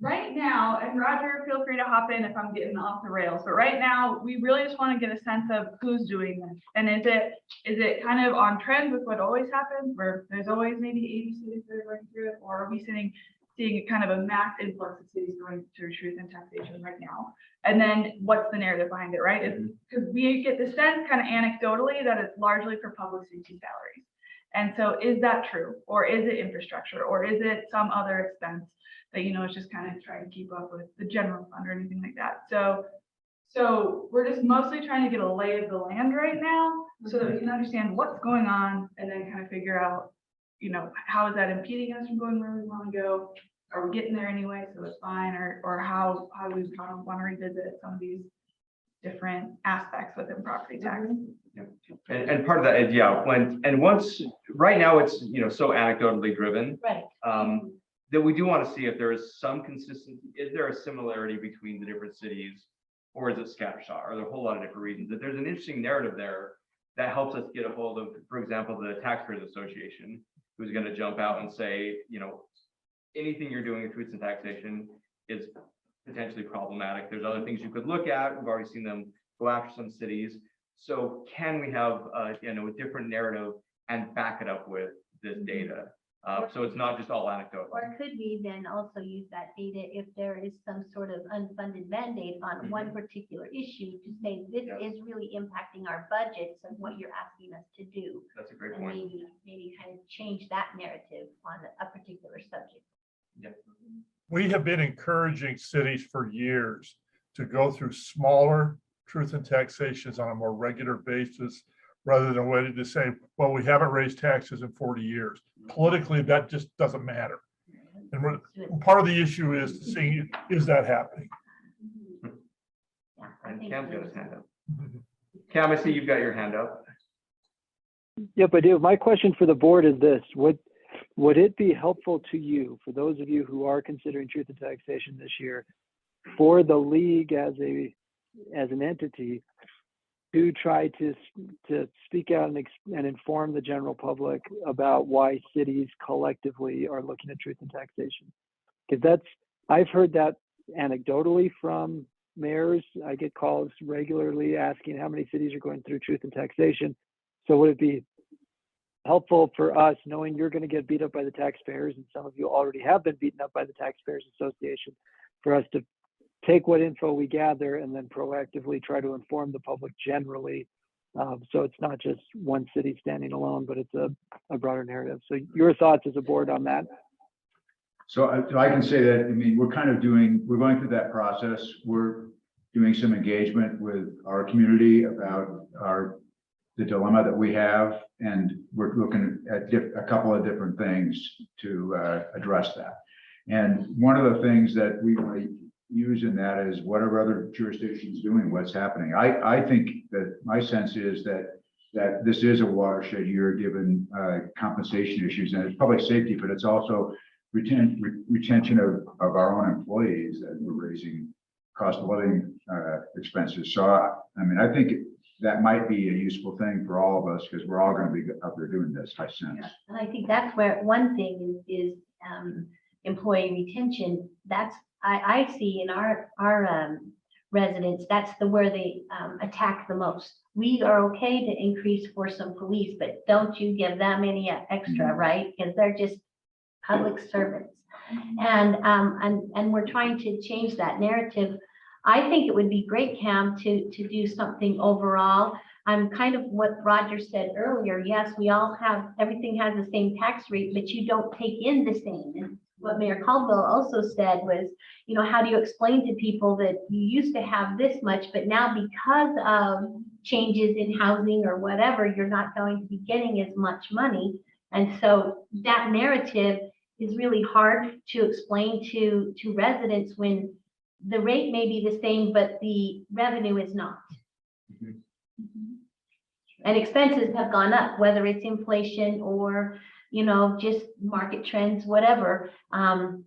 Right now, and Roger, feel free to hop in if I'm getting off the rails, but right now, we really just want to get a sense of who's doing this. And is it kind of on trend with what always happens, where there's always maybe 80 cities that are going through it, or are we seeing kind of a mass influx of cities going through truth and taxation right now? And then what's the narrative behind it, right? Because we get the sense kind of anecdotally that it's largely for public safety salaries. And so is that true? Or is it infrastructure? Or is it some other expense that, it's just kind of trying to keep up with the general fund or anything like that? So we're just mostly trying to get a lay of the land right now so that we can understand what's going on and then kind of figure out, how is that impeding us from going where we want to go? Are we getting there anyway? So it's fine, or how we kind of want to revisit some of these different aspects within property tax. And part of that is, right now it's, so anecdotally driven. Right. That we do want to see if there is some consistency. Is there a similarity between the different cities, or is it scattershot? Are there a whole lot of different reasons? That there's an interesting narrative there that helps us get a hold of, for example, the Taxpayers Association, who's going to jump out and say, anything you're doing in truth and taxation is potentially problematic. There's other things you could look at. We've already seen them go after some cities. So can we have a different narrative and back it up with this data? So it's not just all anecdotal. Or could we then also use that data if there is some sort of unfunded mandate on one particular issue to say this is really impacting our budgets and what you're asking us to do? That's a great And point. maybe kind of change that narrative on a particular subject. Yeah. We have been encouraging cities for years to go through smaller truth and taxations on a more regular basis, rather than waiting to say, well, we haven't raised taxes in 40 years. Politically, that just doesn't matter. And part of the issue is to see, is that happening? And Cam's got his hand up. Cam, I see you've got your hand up. Yep, I do. My question for the board is this: would it be helpful to you, for those of you who are considering truth and taxation this year, for the league as an entity, to try to speak out and inform the general public about why cities collectively are looking at truth and taxation? Because I've heard that anecdotally from mayors. I get calls regularly asking how many cities are going through truth and taxation. So would it be helpful for us, knowing you're going to get beat up by the taxpayers, and some of you already have been beaten up by the Taxpayers Association, for us to take what info we gather and then proactively try to inform the public generally, so it's not just one city standing alone, but it's a broader narrative? So your thoughts as a board on that? So I can say that, we're going through that process. We're doing some engagement with our community about the dilemma that we have, and we're looking at a couple of different things to address that. And one of the things that we using that as what are other jurisdictions doing, what's happening. I think that my sense is that this is a watershed year, given compensation issues, and it's public safety, but it's also retention of our own employees, that we're raising cost of living expenses. So, I mean, I think that might be a useful thing for all of us, because we're all going to be out there doing this, I sense. And I think that's where one thing is employee retention. That's, I see in our residents, that's where they attack the most. We are okay to increase for some police, but don't you give them any extra, right? Because they're just public servants. And we're trying to change that narrative. I think it would be great, Cam, to do something overall. I'm kind of what Roger said earlier. Yes, we all have, everything has the same tax rate, but you don't take in the same. And what Mayor Caldwell also said was, you know, how do you explain to people that you used to have this much, but now because of changes in housing or whatever, you're not going to be getting as much money. And so that narrative is really hard to explain to residents when the rate may be the same, but the revenue is not. And expenses have gone up, whether it's inflation or, you know, just market trends, whatever.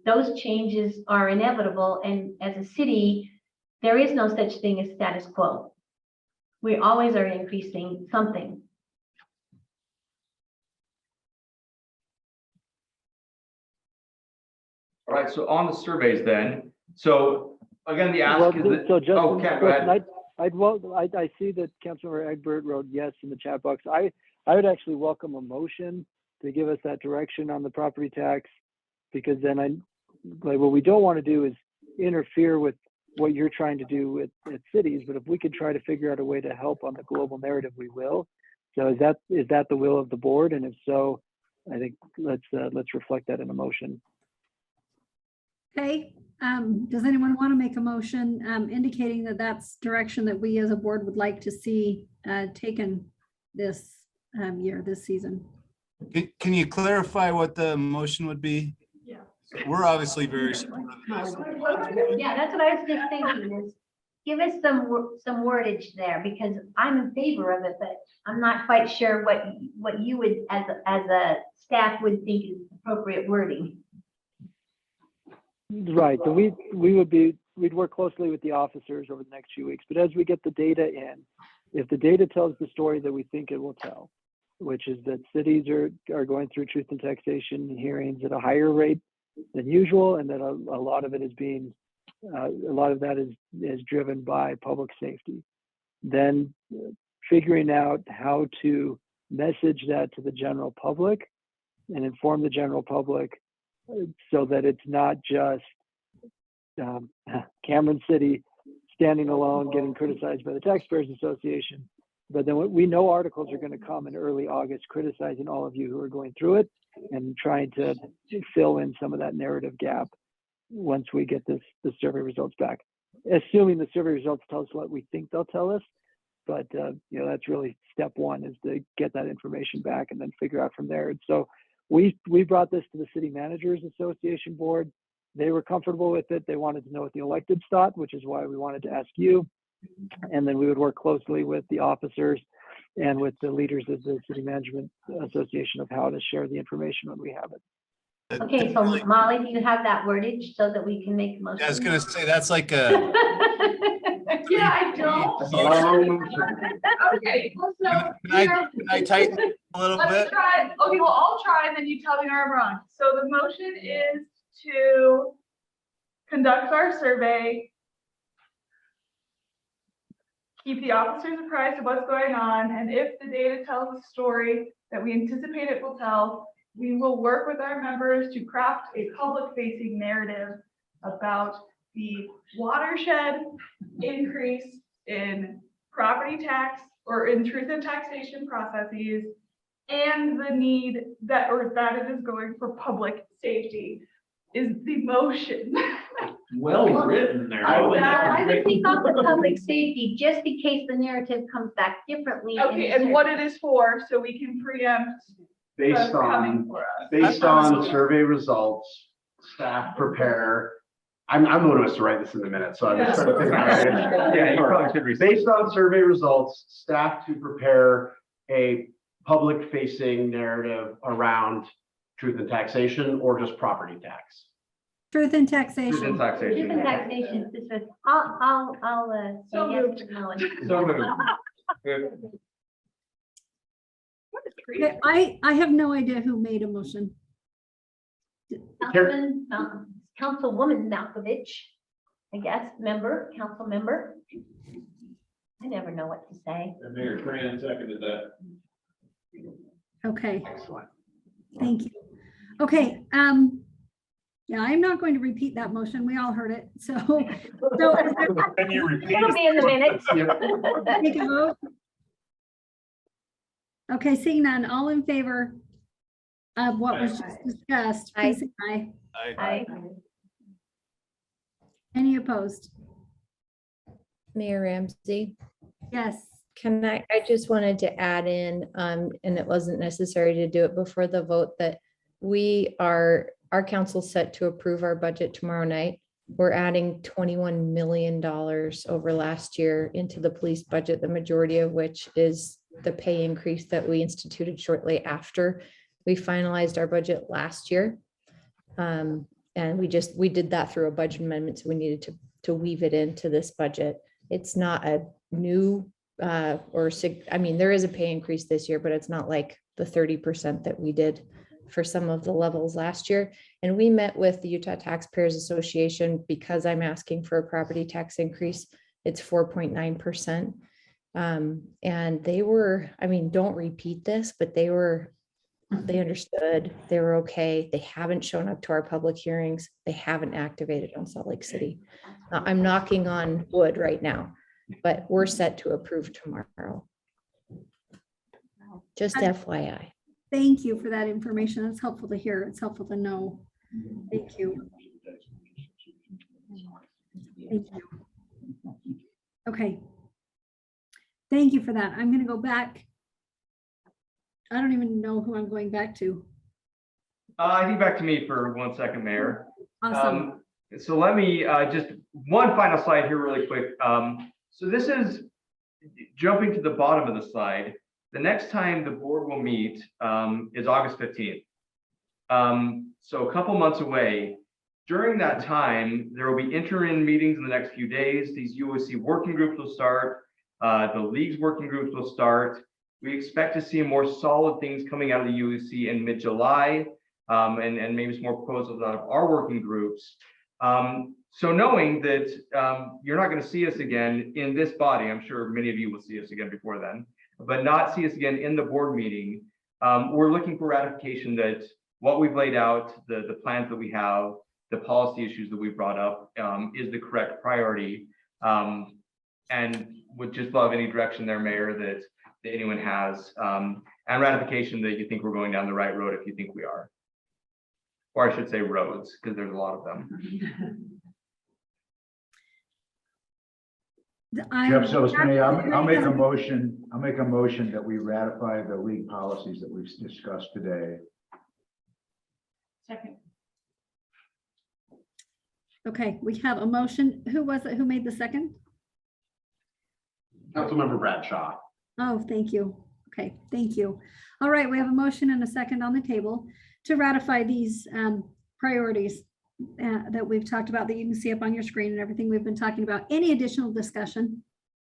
Those changes are inevitable. And as a city, there is no such thing as status quo. We always are increasing something. All right, so on the surveys then, so again, the Well, ask is that. so Justin, Oh, Ken, go ahead. I see that Councilmember Egbert wrote yes in the chat box. I would actually welcome a motion to give us that direction on the property tax, because then what we don't want to do is interfere with what you're trying to do at cities, but if we could try to figure out a way to help on the global narrative, we will. So is that the will of the board? And if so, I think let's reflect that in a motion. Okay, does anyone want to make a motion indicating that that's direction that we as a board would like to see taken this year, this season? Can you clarify what the motion would be? Yeah. We're obviously very supportive of this. Yeah, that's what I was just thinking is, give us some wordage there, because I'm in favor of it, but I'm not quite sure what you would, as a staff, would think is appropriate wording. Right, so we'd work closely with the officers over the next few weeks, but as we get the data in, if the data tells the story that we think it will tell, which is that cities are going through truth and taxation hearings at a higher rate than usual, and that a lot of it is being, a lot of that is driven by public safety, then figuring out how to message that to the general public and inform the general public, so that it's not just Cameron City standing alone getting criticized by the Taxpayers Association, but then we know articles are going to come in early August criticizing all of you who are going through it and trying to fill in some of that narrative gap once we get the survey results back, assuming the survey results tell us what we think they'll tell us. But you know, that's really step one, is to get that information back and then figure out from there. And so we brought this to the City Managers Association board. They were comfortable with it. They wanted to know what the electeds thought, which is why we wanted to ask you. And then we would work closely with the officers and with the leaders of the City Management Association of how to share the information when we have it. Okay, so Molly, do you have that wordage so that we can make a motion? I was gonna say, that's like a. Yeah, I don't. Okay, well, so. Can I tighten it a little Let's bit? try. Okay, well, I'll try and then you tell me where I'm wrong. So the motion is to conduct our survey, keep the officers apprised of what's going on, and if the data tells a story that we anticipate it will tell, we will work with our members to craft a public-facing narrative about the watershed increase in property tax or in truth and taxation processes, and the need that it is going for public safety is the motion. Well written there. I would think off the public safety, just in case the narrative comes back differently. Okay, and what it is for, so we can preempt Based what's coming on, for us. based on survey results, staff prepare I'm the one who has to write this in the minutes, so I'm just trying to think. Yeah, you probably should read. Based on survey results, staff to prepare a public facing narrative around truth and taxation or just property tax. Truth and Truth taxation. and taxation. Different taxation, this is, I'll, say yes or no. So moved. Okay, I have no idea who made a motion. Councilwoman Malkovich, I guess, council member. I never know what to say. And Mayor Tran seconded that. Okay, Excellent. thank you. Okay, yeah, I'm not going to repeat that motion. We all heard it. So, Can you repeat It'll be in the minutes. take a vote. Okay, seeing none, all in favor of what was just discussed, please say aye. Aye. Any opposed? Mayor Ramsey, Yes. I just wanted to add in, and it wasn't necessary to do it before the vote, that our council set to approve our budget tomorrow night. We're adding $21 million over last year into the police budget, the majority of which is the pay increase that we instituted shortly after we finalized our budget last year. And we did that through a budget amendment, so we needed to weave it into this budget. It's not a new I mean, there is a pay increase this year, but it's not like the 30% that we did for some of the levels last year. And we met with the Utah Taxpayers Association because I'm asking for a property tax increase. It's 4.9%. And they were, I mean, don't repeat this, but they understood, they were okay. They haven't shown up to our public hearings. They haven't activated on Salt Lake City. Now, I'm knocking on wood right now, but we're set to approve tomorrow. Just FYI. Thank you for that information. It's helpful to hear. It's helpful to know. Thank you. Thank you. Okay. Thank you for that. I'm going to go back. I don't even know who I'm going back to. I think back to me for 1 second, Mayor. Awesome. So let me just one final slide here really quick. So this is jumping to the bottom of the slide. The next time the board will meet is August 15th. So a couple months away. During that time, there will be interim meetings in the next few days. These ULC working groups will start. The league's working groups will start. We expect to see more solid things coming out of the ULC in mid-July, and maybe some more proposals out of our working groups. So knowing that you're not going to see us again in this body, I'm sure many of you will see us again before then, but not see us again in the board meeting. We're looking for ratification that what we've laid out, the plans that we have, the policy issues that we brought up is the correct priority. And would just love any direction there, Mayor, that anyone has, and ratification that you think we're going down the right road if you think we are. Or I should say roads, because there's a lot of them. Jeff, so it's me, I'll make a motion that we ratify the league policies that we've discussed today. Second. Okay, we have a motion. Who was it? Who made the second? Councilmember Bradshaw. Oh, thank you. Okay, thank you. All right, we have a motion and a second on the table to ratify these priorities that we've talked about, that you can see up on your screen and everything we've been talking about. Any additional discussion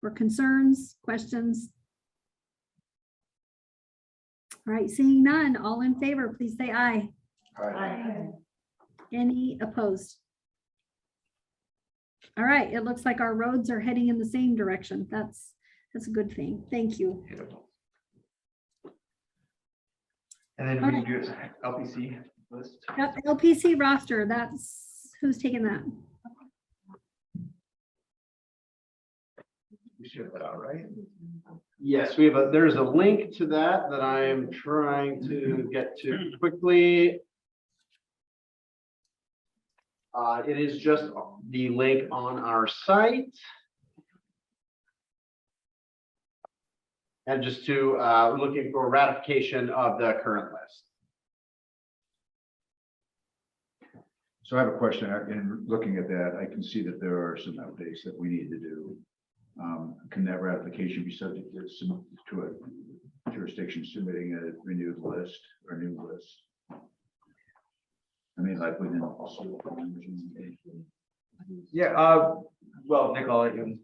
or concerns, questions? All right, seeing none, all in favor, please say aye. Aye. Any opposed? All right, it looks like our roads are heading in the same direction. That's a good thing. Thank you. And then we can do LPC list. Got the LPC roster. That's who's taking that. We should that out, right? Yes, there's a link to that I am trying to get to quickly. It is just the link on our site. And just to looking for ratification of the current list. So I have a question. In looking at that, I can see that there are some updates that we need to do. Can that ratification be subject to a jurisdiction submitting a renewed list or new list? I mean, like within. Yeah, well, Nick, I'll let you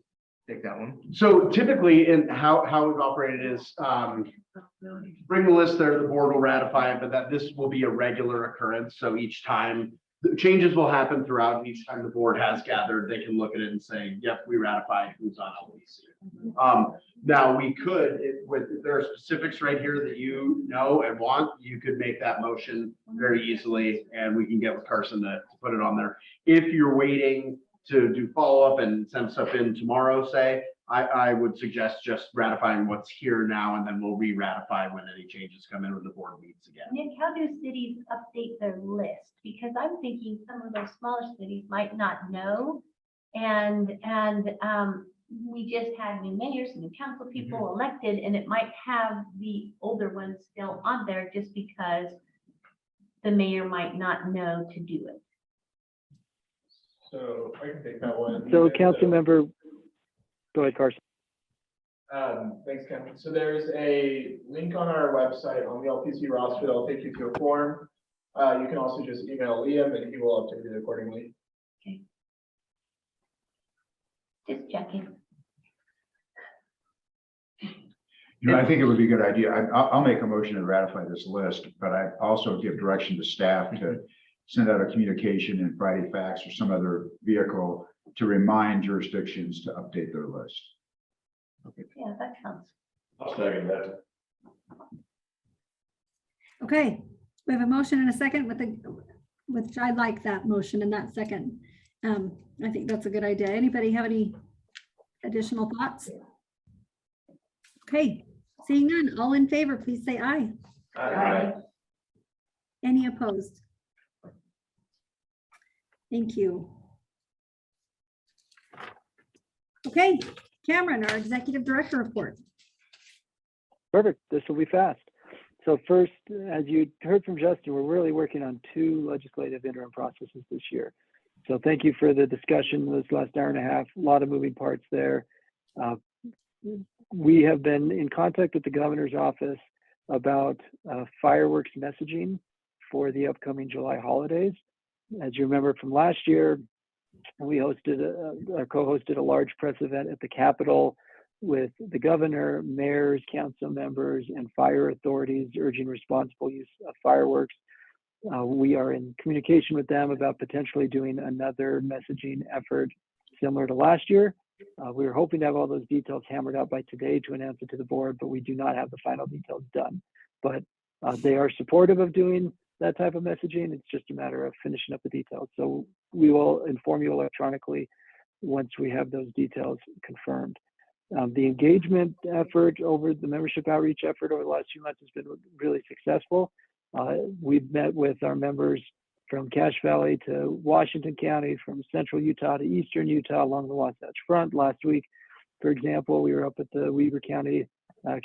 take that one. So typically in how we've operated is, bring the list there, the board will ratify it, but that this will be a regular occurrence. So each time the changes will happen throughout, and each time the board has gathered, they can look at it and say, yep, we ratify who's on LPC. Now we could, if there are specifics right here that you know and want, you could make that motion very easily and we can get with Carson to put it on there. If you're waiting to do follow-up and send stuff in tomorrow, say, I would suggest just ratifying what's here now, and then we'll re-ratify when any changes come in when the board meets again. Nick, how do cities update their list? Because I'm thinking some of those smaller cities might not know. And we just had new mayors and new council people elected, and it might have the older ones still on there just because the mayor might not know to do it. So I can take that one. So council member, go ahead, Carson. Thanks, Ken. So there's a link on our website on the LPC roster that'll take you to a form. You can also just email Liam and he will update it accordingly. Okay. Just checking. You know, I think it would be a good idea. I'll make a motion to ratify this list, but I also give direction to staff to send out a communication in Friday fax or some other vehicle to remind jurisdictions to update their list. Okay. Yeah, that counts. I'll second that. Okay, we have a motion and a second which I like that motion and that second. I think that's a good idea. Anybody have any additional thoughts? Okay, seeing none, all in favor, please say aye. Aye. Any opposed? Thank you. Okay, Cameron, our executive director report. Perfect. This will be fast. So first, as you heard from Justin, we're really working on 2 legislative interim processes this year. So thank you for the discussion this last hour and a half. A lot of moving parts there. We have been in contact with the governor's office about fireworks messaging for the upcoming July holidays. As you remember from last year, we co-hosted a large press event at the Capitol with the governor, mayors, council members, and fire authorities urging responsible use of fireworks. We are in communication with them about potentially doing another messaging effort similar to last year. We were hoping to have all those details hammered out by today to announce it to the board, but we do not have the final details done. But they are supportive of doing that type of messaging. It's just a matter of finishing up the details. So we will inform you electronically once we have those details confirmed. The engagement effort over the membership outreach effort over the last few months has been really successful. We've met with our members from Cache Valley to Washington County, from central Utah to eastern Utah along the Wasatch Front. Last week, for example, we were up at the Weber County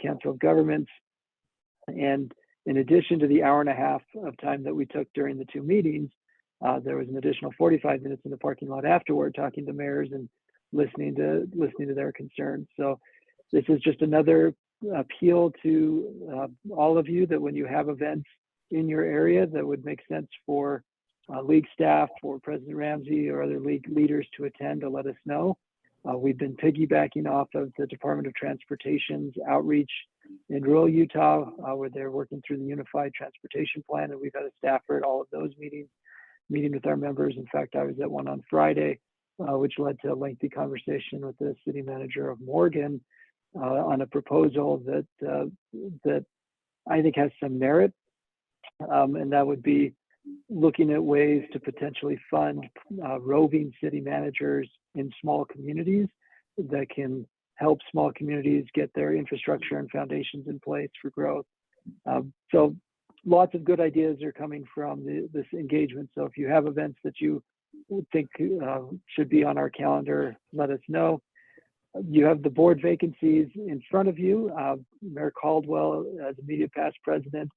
Council of Governments. And in addition to the hour and a half of time that we took during the 2 meetings, there was an additional 45 minutes in the parking lot afterward talking to mayors and listening to their concerns. So this is just another appeal to all of you that when you have events in your area that would make sense for league staff or President Ramsey or other league leaders to attend, to let us know. We've been piggybacking off of the Department of Transportation's outreach in rural Utah, where they're working through the Unified Transportation Plan, and we've had a staffer at all of those meetings, meeting with our members. In fact, I was at one on Friday, which led to a lengthy conversation with the city manager of Morgan on a proposal that I think has some merit, and that would be looking at ways to potentially fund roving city managers in small communities that can help small communities get their infrastructure and foundations in place for growth. So lots of good ideas are coming from this engagement. So if you have events that you think should be on our calendar, let us know. You have the board vacancies in front of you. Mayor Caldwell, as immediate past president,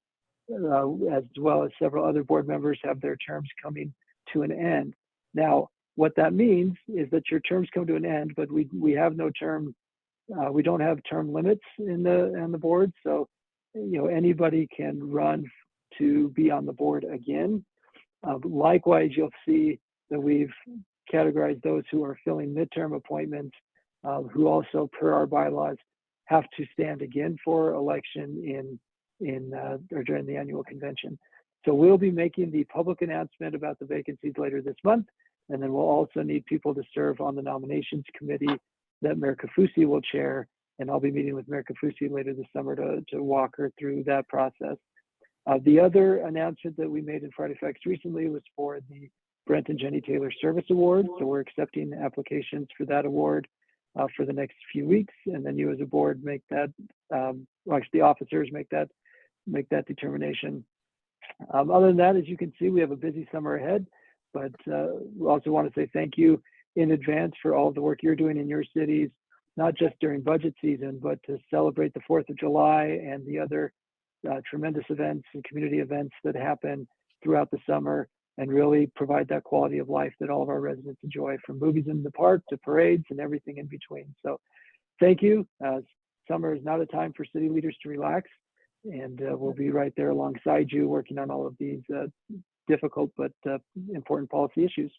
as well as several other board members, have their terms coming to an end. Now, what that means is that your terms come to an end, but we have no term, we don't have term limits in the board. So, anybody can run to be on the board again. Likewise, you'll see that we've categorized those who are filling midterm appointments, who also, per our bylaws, have to stand again for election or during the annual convention. So we'll be making the public announcement about the vacancies later this month, and then we'll also need people to serve on the nominations committee that Mayor Kafusi will chair, and I'll be meeting with Mayor Kafusi later this summer to walk her through that process. The other announcement that we made in Friday Facts recently was for the Brent and Jenny Taylor Service Award. So we're accepting applications for that award for the next few weeks, and then you as a board make that, actually the officers make that determination. Other than that, as you can see, we have a busy summer ahead, but we also want to say thank you in advance for all the work you're doing in your cities, not just during budget season, but to celebrate the 4th of July and the other tremendous events and community events that happen throughout the summer, and really provide that quality of life that all of our residents enjoy, from movies in the park to parades and everything in between. So thank you. Summer is not a time for city leaders to relax, and we'll be right there alongside you working on all of these difficult but important policy issues.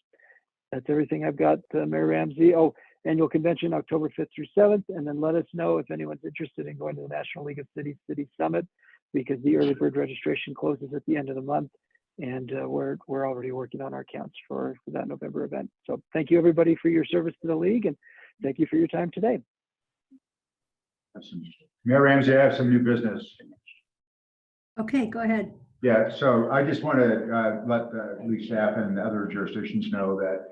That's everything I've got, Mayor Ramsey. Oh, annual convention October 5th through 7th, and then let us know if anyone's interested in going to the National League of Cities City Summit, because the early bird registration closes at the end of the month, and we're already working on our counts for that November event. So thank you everybody for your service to the league, and thank you for your time today. Mayor Ramsey, I have some new business. Okay, go ahead. Yeah, so I just want to let the league staff and the other jurisdictions know that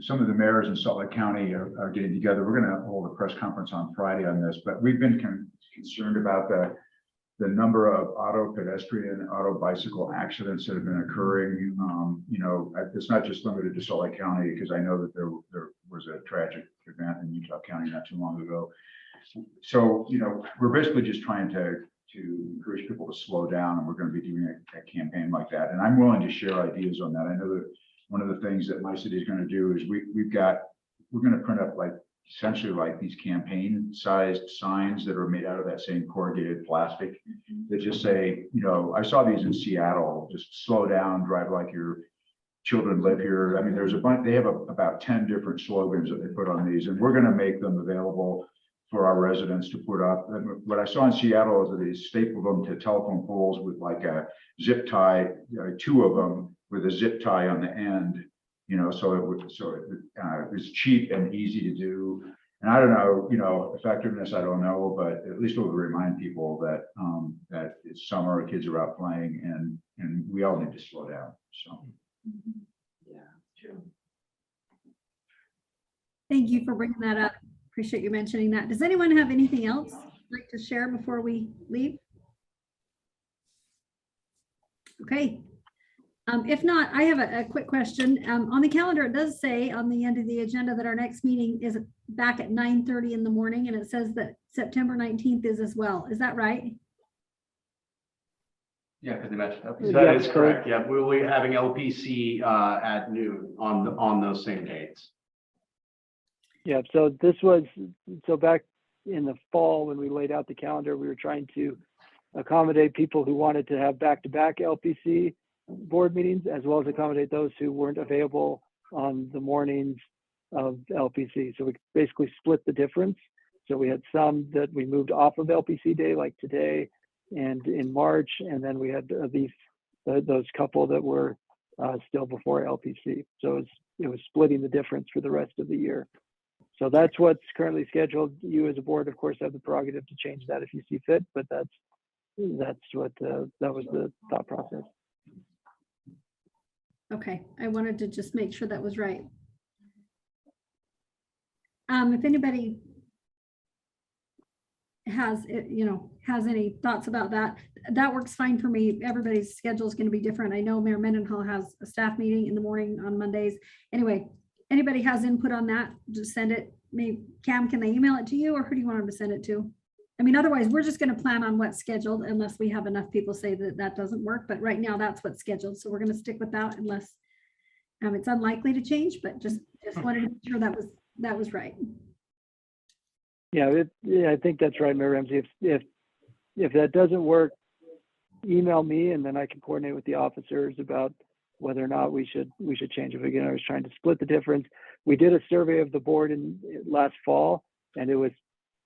some of the mayors in Salt Lake County are getting together. We're going to hold a press conference on Friday on this, but we've been concerned about the number of auto pedestrian, auto bicycle accidents that have been occurring. It's not just limited to Salt Lake County, because I know that there was a tragic event in Utah County not too long ago. So, we're basically just trying to encourage people to slow down, and we're going to be doing a campaign like that. And I'm willing to share ideas on that. I know that one of the things that my city is going to do is we're going to print up essentially like these campaign sized signs that are made out of that same corrugated plastic that just say, I saw these in Seattle, just slow down, drive like your children live here. I mean, there's a bunch, they have about 10 different slogans that they put on these, and we're going to make them available for our residents to put up. And what I saw in Seattle is that they stapled them to telephone poles with like a zip tie, 2 of them with a zip tie on the end, so it was cheap and easy to do. And I don't know, effectiveness, I don't know, but at least it will remind people that that it's summer, kids are out playing, and we all need to slow down. So. Yeah, true. Thank you for bringing that up. Appreciate you mentioning that. Does anyone have anything else like to share before we leave? Okay. If not, I have a quick question. On the calendar, it does say on the end of the agenda that our next meeting is back at 9:30 in the morning, and it says that September 19th is as well. Is that right? Yeah, because they mentioned. That is correct. Yeah, we will be having LPC at noon on those same dates. Yeah, so back in the fall when we laid out the calendar, we were trying to accommodate people who wanted to have back-to-back LPC board meetings, as well as accommodate those who weren't available on the mornings of LPC. So we basically split the difference. So we had some that we moved off of LPC day, like today and in March, and then we had those couple that were still before LPC. So it was splitting the difference for the rest of the year. So that's what's currently scheduled. You as a board, of course, have the prerogative to change that if you see fit, but that was the thought process. Okay, I wanted to just make sure that was right. If anybody has any thoughts about that, that works fine for me. Everybody's schedule is going to be different. I know Mayor Mendenhall has a staff meeting in the morning on Mondays. Anyway, anybody has input on that, just send it. Maybe Cam, can they email it to you, or who do you want them to send it to? I mean, otherwise we're just going to plan on what's scheduled unless we have enough people say that doesn't work. But right now that's what's scheduled. So we're going to stick with that unless It's unlikely to change, but just wanted to make sure that was right. Yeah, I think that's right, Mayor Ramsey. If that doesn't work, email me and then I can coordinate with the officers about whether or not we should change it. Again, I was trying to split the difference. We did a survey of the board in last fall, and it was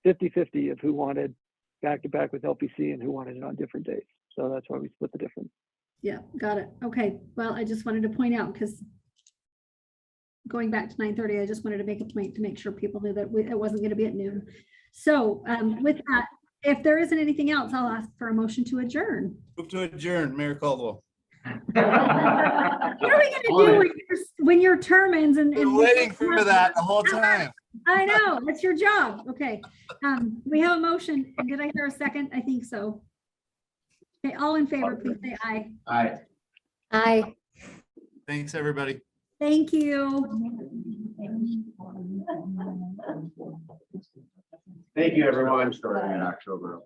50-50 of who wanted back-to-back with LPC and who wanted it on different days. So that's why we split the difference. Yeah, got it. Okay, well, I just wanted to point out, because going back to 9:30, I just wanted to make a point to make sure people knew that it wasn't going to be at noon. So with that, if there isn't anything else, I'll ask for a motion to adjourn. Move to adjourn, Mayor Caldwell. What are we going to do when your term ends? Been waiting for that the whole time. I know, that's your job. Okay. We have a motion. Did I hear a second? I think so. Okay, all in favor, please say aye. Aye. Aye. Thanks, everybody. Thank you. Thank you, everyone. Starting in October.